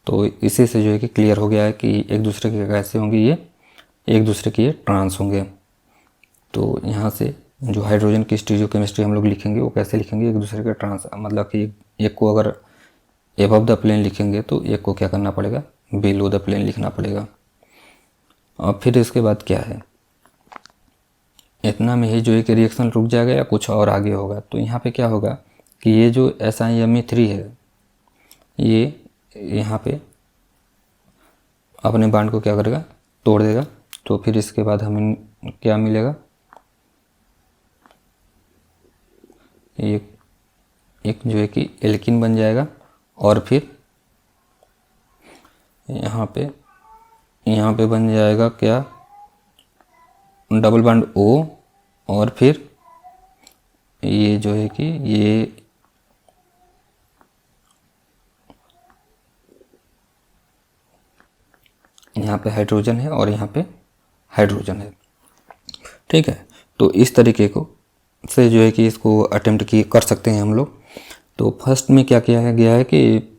तो इसी से जो है कि क्लियर हो गया है कि एक दूसरे के कैसे होंगे, ये एक दूसरे के ये ट्रांस होंगे। तो यहाँ से जो हाइड्रोजन की स्टीरियो केमिस्ट्री हम लोग लिखेंगे वो कैसे लिखेंगे, एक दूसरे के ट्रांस, मतलब कि एक को अगर एबव द प्लेन लिखेंगे तो एक को क्या करना पड़ेगा, बिलो द प्लेन लिखना पड़ेगा। और फिर इसके बाद क्या है, इतना में ही जो है कि रिएक्शन रुक जाएगा या कुछ और आगे होगा। तो यहाँ पे क्या होगा कि ये जो SiMe3 है ये यहाँ पे अपने बांड को क्या करेगा, तोड़ देगा। तो फिर इसके बाद हमें क्या मिलेगा, एक जो है कि एल्कीन बन जाएगा। और फिर यहाँ पे बन जाएगा क्या, डबल बॉन्ड O। और फिर ये जो है कि ये यहाँ पे हाइड्रोजन है और यहाँ पे हाइड्रोजन है। ठीक है, तो इस तरीके को से जो है कि इसको अटेम्प्ट कर सकते हैं हम लोग। तो फर्स्ट में क्या किया गया है कि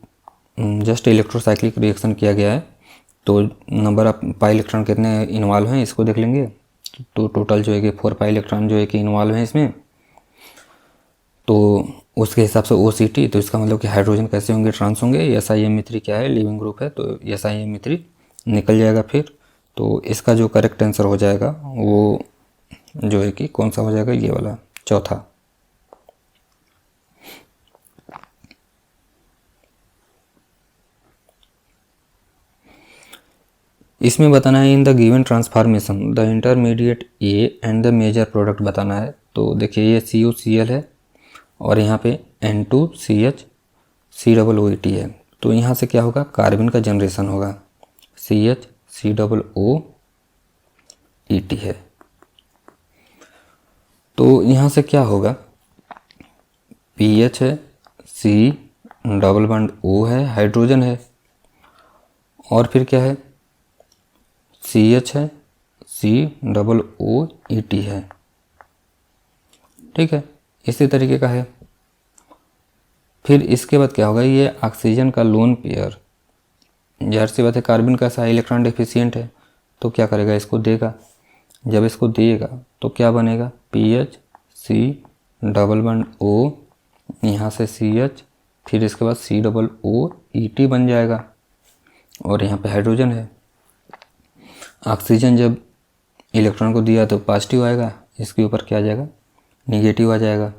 जस्ट इलेक्ट्रोसाइक्लिक रिएक्शन किया गया है। तो नंबर ऑफ पाई इलेक्ट्रॉन कितने इन्वॉल्व हैं इसको देख लेंगे। तो टोटल जो है कि 4 पाई इलेक्ट्रॉन जो है कि इन्वॉल्व हैं इसमें। तो उसके हिसाब से OCT, तो इसका मतलब कि हाइड्रोजन कैसे होंगे, ट्रांस होंगे। SiMe3 क्या है, लिविंग ग्रुप है, तो SiMe3 निकल जाएगा। फिर तो इसका जो करेक्ट आंसर हो जाएगा वो जो है कि कौन सा हो जाएगा, ये वाला चौथा। इसमें बताना है in the given transformation the intermediate A and the major product बताना है। तो देखिए ये CuCl है और यहाँ पे N2CH COOET है। तो यहाँ से क्या होगा, कार्बन का जनरेशन होगा, CH COOET है। तो यहाँ से क्या होगा, PH है, C डबल बॉन्ड O है, हाइड्रोजन है, और फिर क्या है, CH है, COOET है। ठीक है, इसी तरीके का है। फिर इसके बाद क्या होगा, ये ऑक्सीजन का लोन पेयर, जाहिर सी बात है कार्बन का सा इलेक्ट्रॉन डिफिशियंट है, तो क्या करेगा, इसको देगा। जब इसको देगा तो क्या बनेगा, PHC डबल बॉन्ड O, यहाँ से CH, फिर इसके बाद COOET बन जाएगा। और यहाँ पे हाइड्रोजन है। ऑक्सीजन जब इलेक्ट्रॉन को दिया तो पॉजिटिव आएगा, इसके ऊपर क्या आ जाएगा, निगेटिव आ जाएगा।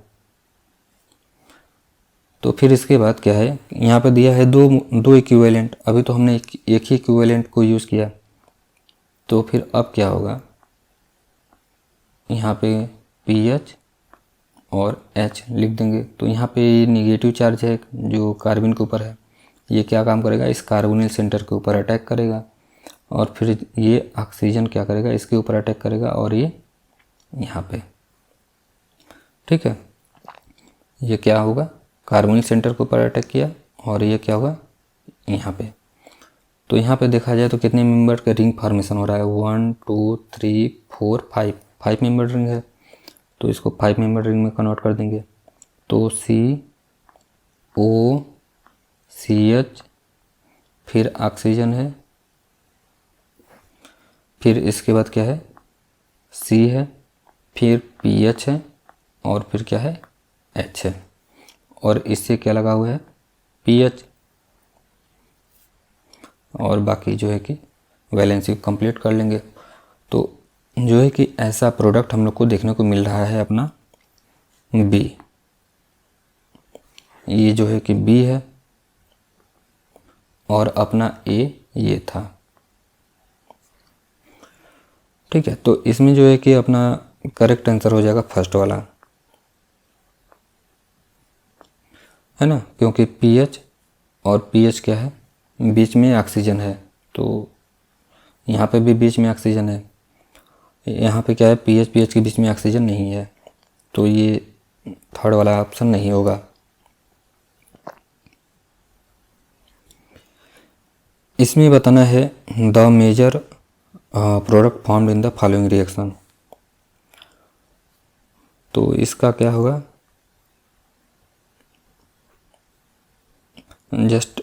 तो फिर इसके बाद क्या है, यहाँ पे दिया है दो इक्विवेलेंट, अभी तो हमने एक ही इक्विवेलेंट को यूज़ किया। तो फिर अब क्या होगा, यहाँ पे PH और H लिख देंगे। तो यहाँ पे निगेटिव चार्ज है जो कार्बन के ऊपर है, ये क्या काम करेगा, इस कार्बोनिल सेंटर के ऊपर अटैक करेगा। और फिर ये ऑक्सीजन क्या करेगा, इसके ऊपर अटैक करेगा, और ये यहाँ पे। ठीक है, ये क्या होगा, कार्बोनिल सेंटर के ऊपर अटैक किया, और ये क्या होगा यहाँ पे। तो यहाँ पे देखा जाए तो कितने मेंबर का रिंग फॉर्मेशन हो रहा है, 1 2 3 4 5 मेंबर रिंग है। तो इसको 5 मेंबर रिंग में कन्वर्ट कर देंगे। तो COCH, फिर ऑक्सीजन है, फिर इसके बाद क्या है, C है, फिर PH है, और फिर क्या है, H है, और इससे क्या लगा हुआ है, PH। और बाकी जो है कि वैलेंसी कंप्लीट कर लेंगे। तो जो है कि ऐसा प्रोडक्ट हम लोग को देखने को मिल रहा है अपना B। ये जो है कि B है, और अपना A ये था। ठीक है, तो इसमें जो है कि अपना करेक्ट आंसर हो जाएगा फर्स्ट वाला, है ना, क्योंकि PH और PH क्या है, बीच में ऑक्सीजन है। तो यहाँ पे भी बीच में ऑक्सीजन है, यहाँ पे क्या है, PH के बीच में ऑक्सीजन नहीं है। तो ये थर्ड वाला ऑप्शन नहीं होगा। इसमें बताना है the major product formed in the following reaction. तो इसका क्या होगा, जस्ट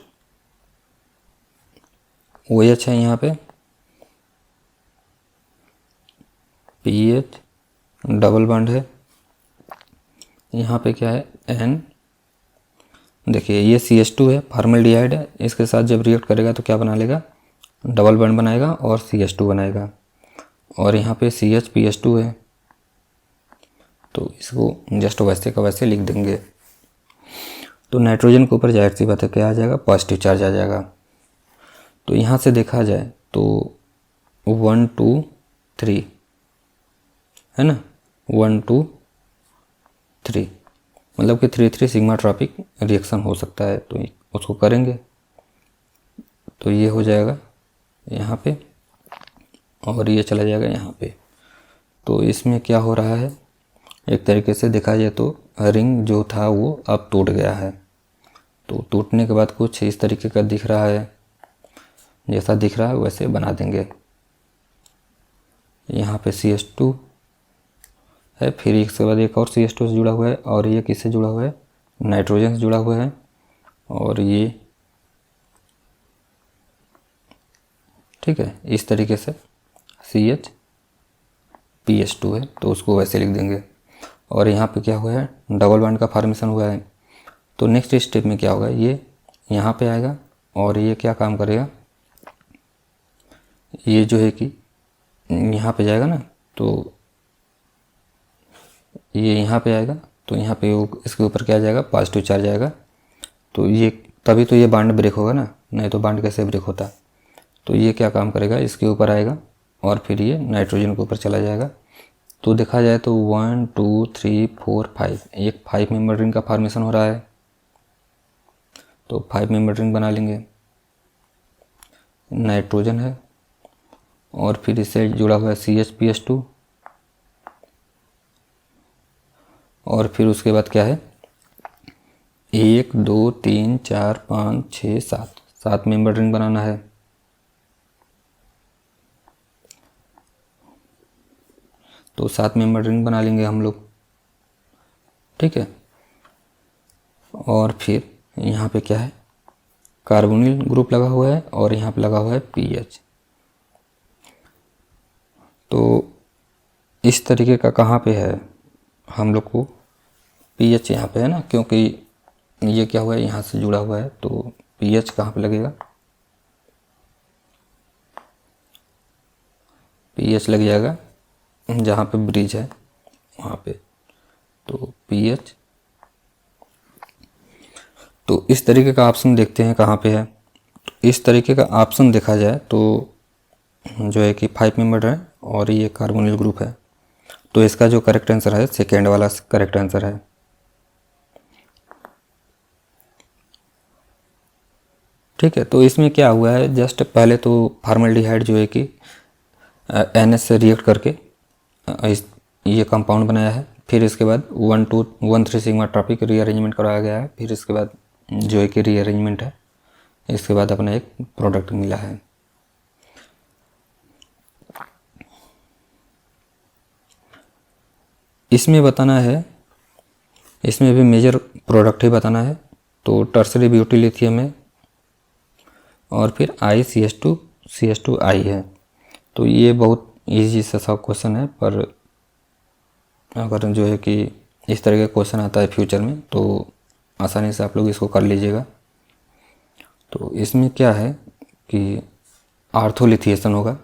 OH है, यहाँ पे PH डबल बॉन्ड है, यहाँ पे क्या है N। देखिए ये CH2 है, फॉर्मल्डिहाइड है, इसके साथ जब रिएक्ट करेगा तो क्या बना लेगा, डबल बॉन्ड बनाएगा और CH2 बनाएगा। और यहाँ पे CH-PH2 है, तो इसको जस्ट वैसे का वैसे लिख देंगे। तो नाइट्रोजन के ऊपर जाहिर सी बात है क्या आ जाएगा, पॉजिटिव चार्ज आ जाएगा। तो यहाँ से देखा जाए तो 1 2 3 है ना, 1 2 3, मतलब कि 3 सिग्मा ट्रॉपिक रिएक्शन हो सकता है। तो उसको करेंगे तो ये हो जाएगा यहाँ पे, और ये चला जाएगा यहाँ पे। तो इसमें क्या हो रहा है, एक तरीके से देखा जाए तो रिंग जो था वो अब टूट गया है। तो टूटने के बाद कुछ इस तरीके का दिख रहा है, जैसा दिख रहा है वैसे बना देंगे। यहाँ पे CH2 है, फिर इसके बाद एक और CH2 से जुड़ा हुआ है, और ये किससे जुड़ा हुआ है, नाइट्रोजन से जुड़ा हुआ है। और ये ठीक है, इस तरीके से CH-PH2 है, तो उसको वैसे लिख देंगे। और यहाँ पे क्या हुआ है, डबल बॉन्ड का फॉर्मेशन हुआ है। तो नेक्स्ट स्टेप में क्या होगा, ये यहाँ पे आएगा, और ये क्या काम करेगा, ये जो है कि यहाँ पे जाएगा ना, तो ये यहाँ पे आएगा, तो यहाँ पे वो इसके ऊपर क्या जाएगा, पॉजिटिव चार्ज आएगा। तो ये तभी तो ये बॉन्ड ब्रेक होगा ना, नहीं तो बॉन्ड कैसे ब्रेक होता। तो ये क्या काम करेगा, इसके ऊपर आएगा, और फिर ये नाइट्रोजन के ऊपर चला जाएगा। तो देखा जाए तो 1 2 3 4 5, एक 5 मेंबर रिंग का फॉर्मेशन हो रहा है। तो 5 मेंबर रिंग बना लेंगे, नाइट्रोजन है, और फिर इससे जुड़ा हुआ है CH-PH2, और फिर उसके बाद क्या है, 1 2 3 4 5 6 7 मेंबर रिंग बनाना है। तो 7 मेंबर रिंग बना लेंगे हम लोग, ठीक है। और फिर यहाँ पे क्या है, कार्बोनिल ग्रुप लगा हुआ है और यहाँ पे लगा हुआ है पीएच। तो इस तरीके का कहाँ पे है हम लोग को, पीएच यहाँ पे है ना, क्योंकि ये क्या हुआ है यहाँ से जुड़ा हुआ है, तो पीएच कहाँ पे लगेगा, पीएच लग जाएगा जहाँ पे ब्रिज है वहाँ पे, तो पीएच। तो इस तरीके का ऑप्शन देखते हैं कहाँ पे है। तो इस तरीके का ऑप्शन देखा जाए तो जो है कि 5 मेंबर है और ये कार्बोनिल ग्रुप है, तो इसका जो करेक्ट आंसर है सेकेंड वाला करेक्ट आंसर है। ठीक है, तो इसमें क्या हुआ है, जस्ट पहले तो फार्मल्डिहाइड जो है कि NH से रिएक्ट करके ये कंपाउंड बनाया है, फिर इसके बाद 1,2,1,3 सिग्मा ट्रॉपिक रीअरेंजमेंट कराया गया है, फिर इसके बाद जो है कि रीअरेंजमेंट है, इसके बाद अपना एक प्रोडक्ट मिला है। इसमें बताना है, इसमें भी मेजर प्रोडक्ट ही बताना है। तो टर्सरी ब्यूटी लिथियम है और फिर ICH2CH2I है। तो ये बहुत इजी सा सब क्वेश्चन है, पर अगर जो है कि इस तरह का क्वेश्चन आता है फ्यूचर में तो आसानी से आप लोग इसको कर लीजिएगा। तो इसमें क्या है कि आर्थोलिथिएशन होगा,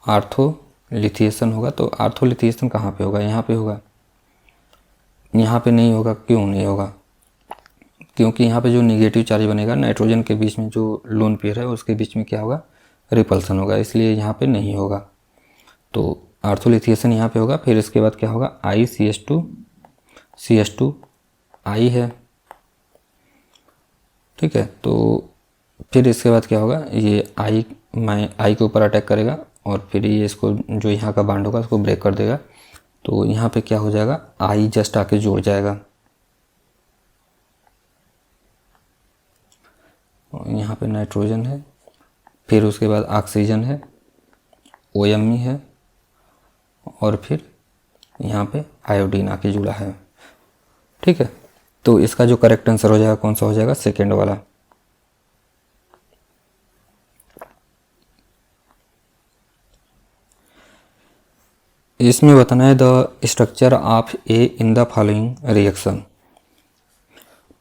आर्थोलिथिएशन होगा। तो आर्थोलिथिएशन कहाँ पे होगा, यहाँ पे होगा, यहाँ पे नहीं होगा। क्यों नहीं होगा, क्योंकि यहाँ पे जो निगेटिव चार्ज बनेगा नाइट्रोजन के बीच में, जो लोन पेयर है उसके बीच में क्या होगा, रिपल्सन होगा, इसलिए यहाँ पे नहीं होगा। तो आर्थोलिथिएशन यहाँ पे होगा। फिर इसके बाद क्या होगा, ICH2CH2I है, ठीक है। तो फिर इसके बाद क्या होगा, ये I के ऊपर अटैक करेगा और फिर ये इसको जो यहाँ का बांड होगा उसको ब्रेक कर देगा। तो यहाँ पे क्या हो जाएगा, I जस्ट आके जुड़ जाएगा और यहाँ पे नाइट्रोजन है, फिर उसके बाद ऑक्सीजन है, OMe है और फिर यहाँ पे आयोडीन आके जुड़ा है, ठीक है। तो इसका जो करेक्ट आंसर हो जाएगा कौन सा हो जाएगा, सेकेंड वाला। इसमें बताना है the structure of A in the following reaction.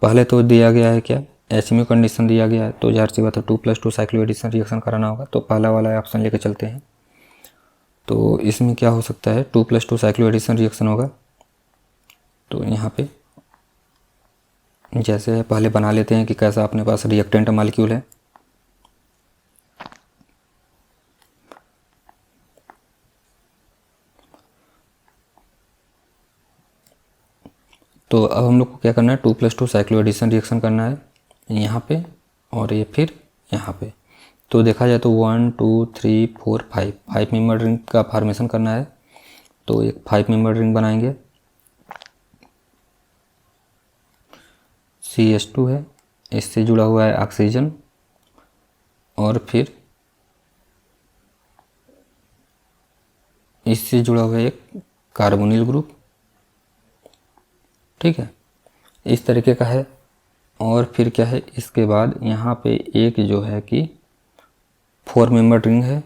पहले तो दिया गया है क्या, HMU कंडीशन दिया गया है, तो जाहिर सी बात है 2+2 साइक्लोएडिशन रिएक्शन कराना होगा। तो पहला वाला ऑप्शन लेके चलते हैं। तो इसमें क्या हो सकता है, 2+2 साइक्लोएडिशन रिएक्शन होगा। तो यहाँ पे जैसे पहले बना लेते हैं कि कैसा अपने पास रिएक्टेंट मॉलिक्यूल है। तो अब हम लोग को क्या करना है, 2+2 साइक्लोएडिशन रिएक्शन करना है यहाँ पे और ये फिर यहाँ पे। तो देखा जाए तो 1 2 3 4 5 मेंबर रिंग का फॉर्मेशन करना है। तो एक 5 मेंबर रिंग बनाएंगे, CH2 है, इससे जुड़ा हुआ है ऑक्सीजन और फिर इससे जुड़ा हुआ है एक कार्बोनिल ग्रुप, ठीक है, इस तरीके का है। और फिर क्या है, इसके बाद यहाँ पे एक जो है कि 4 मेंबर रिंग है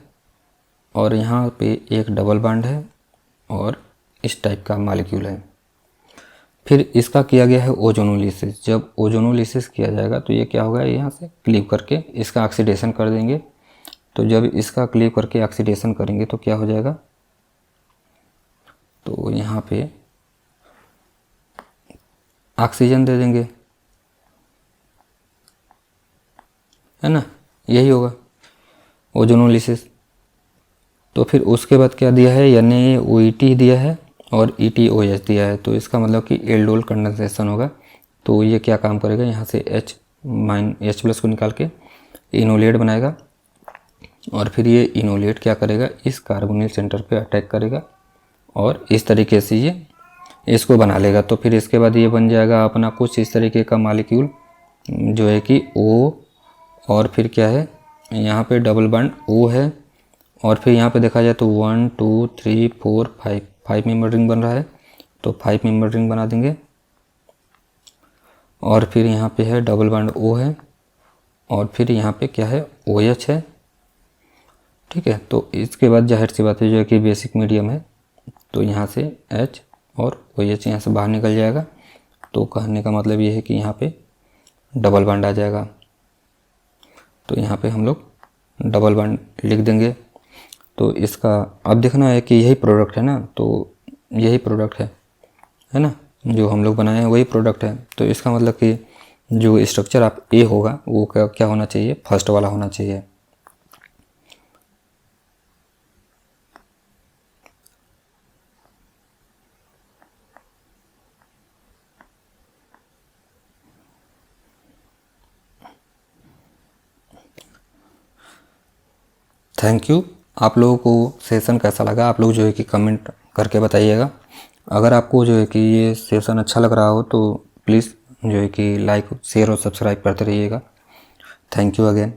और यहाँ पे एक डबल बॉन्ड है और इस टाइप का मॉलिक्यूल है। फिर इसका किया गया है ओजोनोलिसिस। जब ओजोनोलिसिस किया जाएगा तो ये क्या होगा, यहाँ से क्लीव करके इसका ऑक्सीडेशन कर देंगे। तो जब इसका क्लीव करके ऑक्सीडेशन करेंगे तो क्या हो जाएगा, तो यहाँ पे ऑक्सीजन दे देंगे, है ना, यही होगा ओजोनोलिसिस। तो फिर उसके बाद क्या दिया है, यानी OET दिया है और ETOH दिया है। तो इसका मतलब कि एल्डोल कंडेंसेशन होगा। तो ये क्या काम करेगा, यहाँ से H+ को निकाल के इनोलेट बनाएगा और फिर ये इनोलेट क्या करेगा, इस कार्बोनिल सेंटर पे अटैक करेगा और इस तरीके से ये इसको बना लेगा। तो फिर इसके बाद ये बन जाएगा अपना कुछ इस तरीके का मॉलिक्यूल जो है कि O और फिर क्या है, यहाँ पे डबल बॉन्ड O है और फिर यहाँ पे देखा जाए तो 1 2 3 4 5 5 मेंबर रिंग बन रहा है, तो 5 मेंबर रिंग बना देंगे। और फिर यहाँ पे है डबल बॉन्ड O है, और फिर यहाँ पे क्या है OH है। ठीक है, तो इसके बाद जाहिर सी बात है जो है कि बेसिक मीडियम है, तो यहाँ से H और OH यहाँ से बाहर निकल जाएगा। तो कहने का मतलब ये है कि यहाँ पे डबल बॉन्ड आ जाएगा। तो यहाँ पे हम लोग डबल बॉन्ड लिख देंगे। तो इसका अब देखना है कि यही प्रोडक्ट है ना, तो यही प्रोडक्ट है ना, जो हम लोग बनाए हैं वही प्रोडक्ट है। तो इसका मतलब कि जो स्ट्रक्चर आप ए होगा वो क्या होना चाहिए, फर्स्ट वाला होना चाहिए। Thank you. आप लोगों को सेशन कैसा लगा आप लोग जो है कि कमेंट करके बताइएगा। अगर आपको जो है कि ये सेशन अच्छा लग रहा हो तो प्लीज़ जो है कि लाइक शेयर और सब्सक्राइब करते रहिएगा। Thank you again.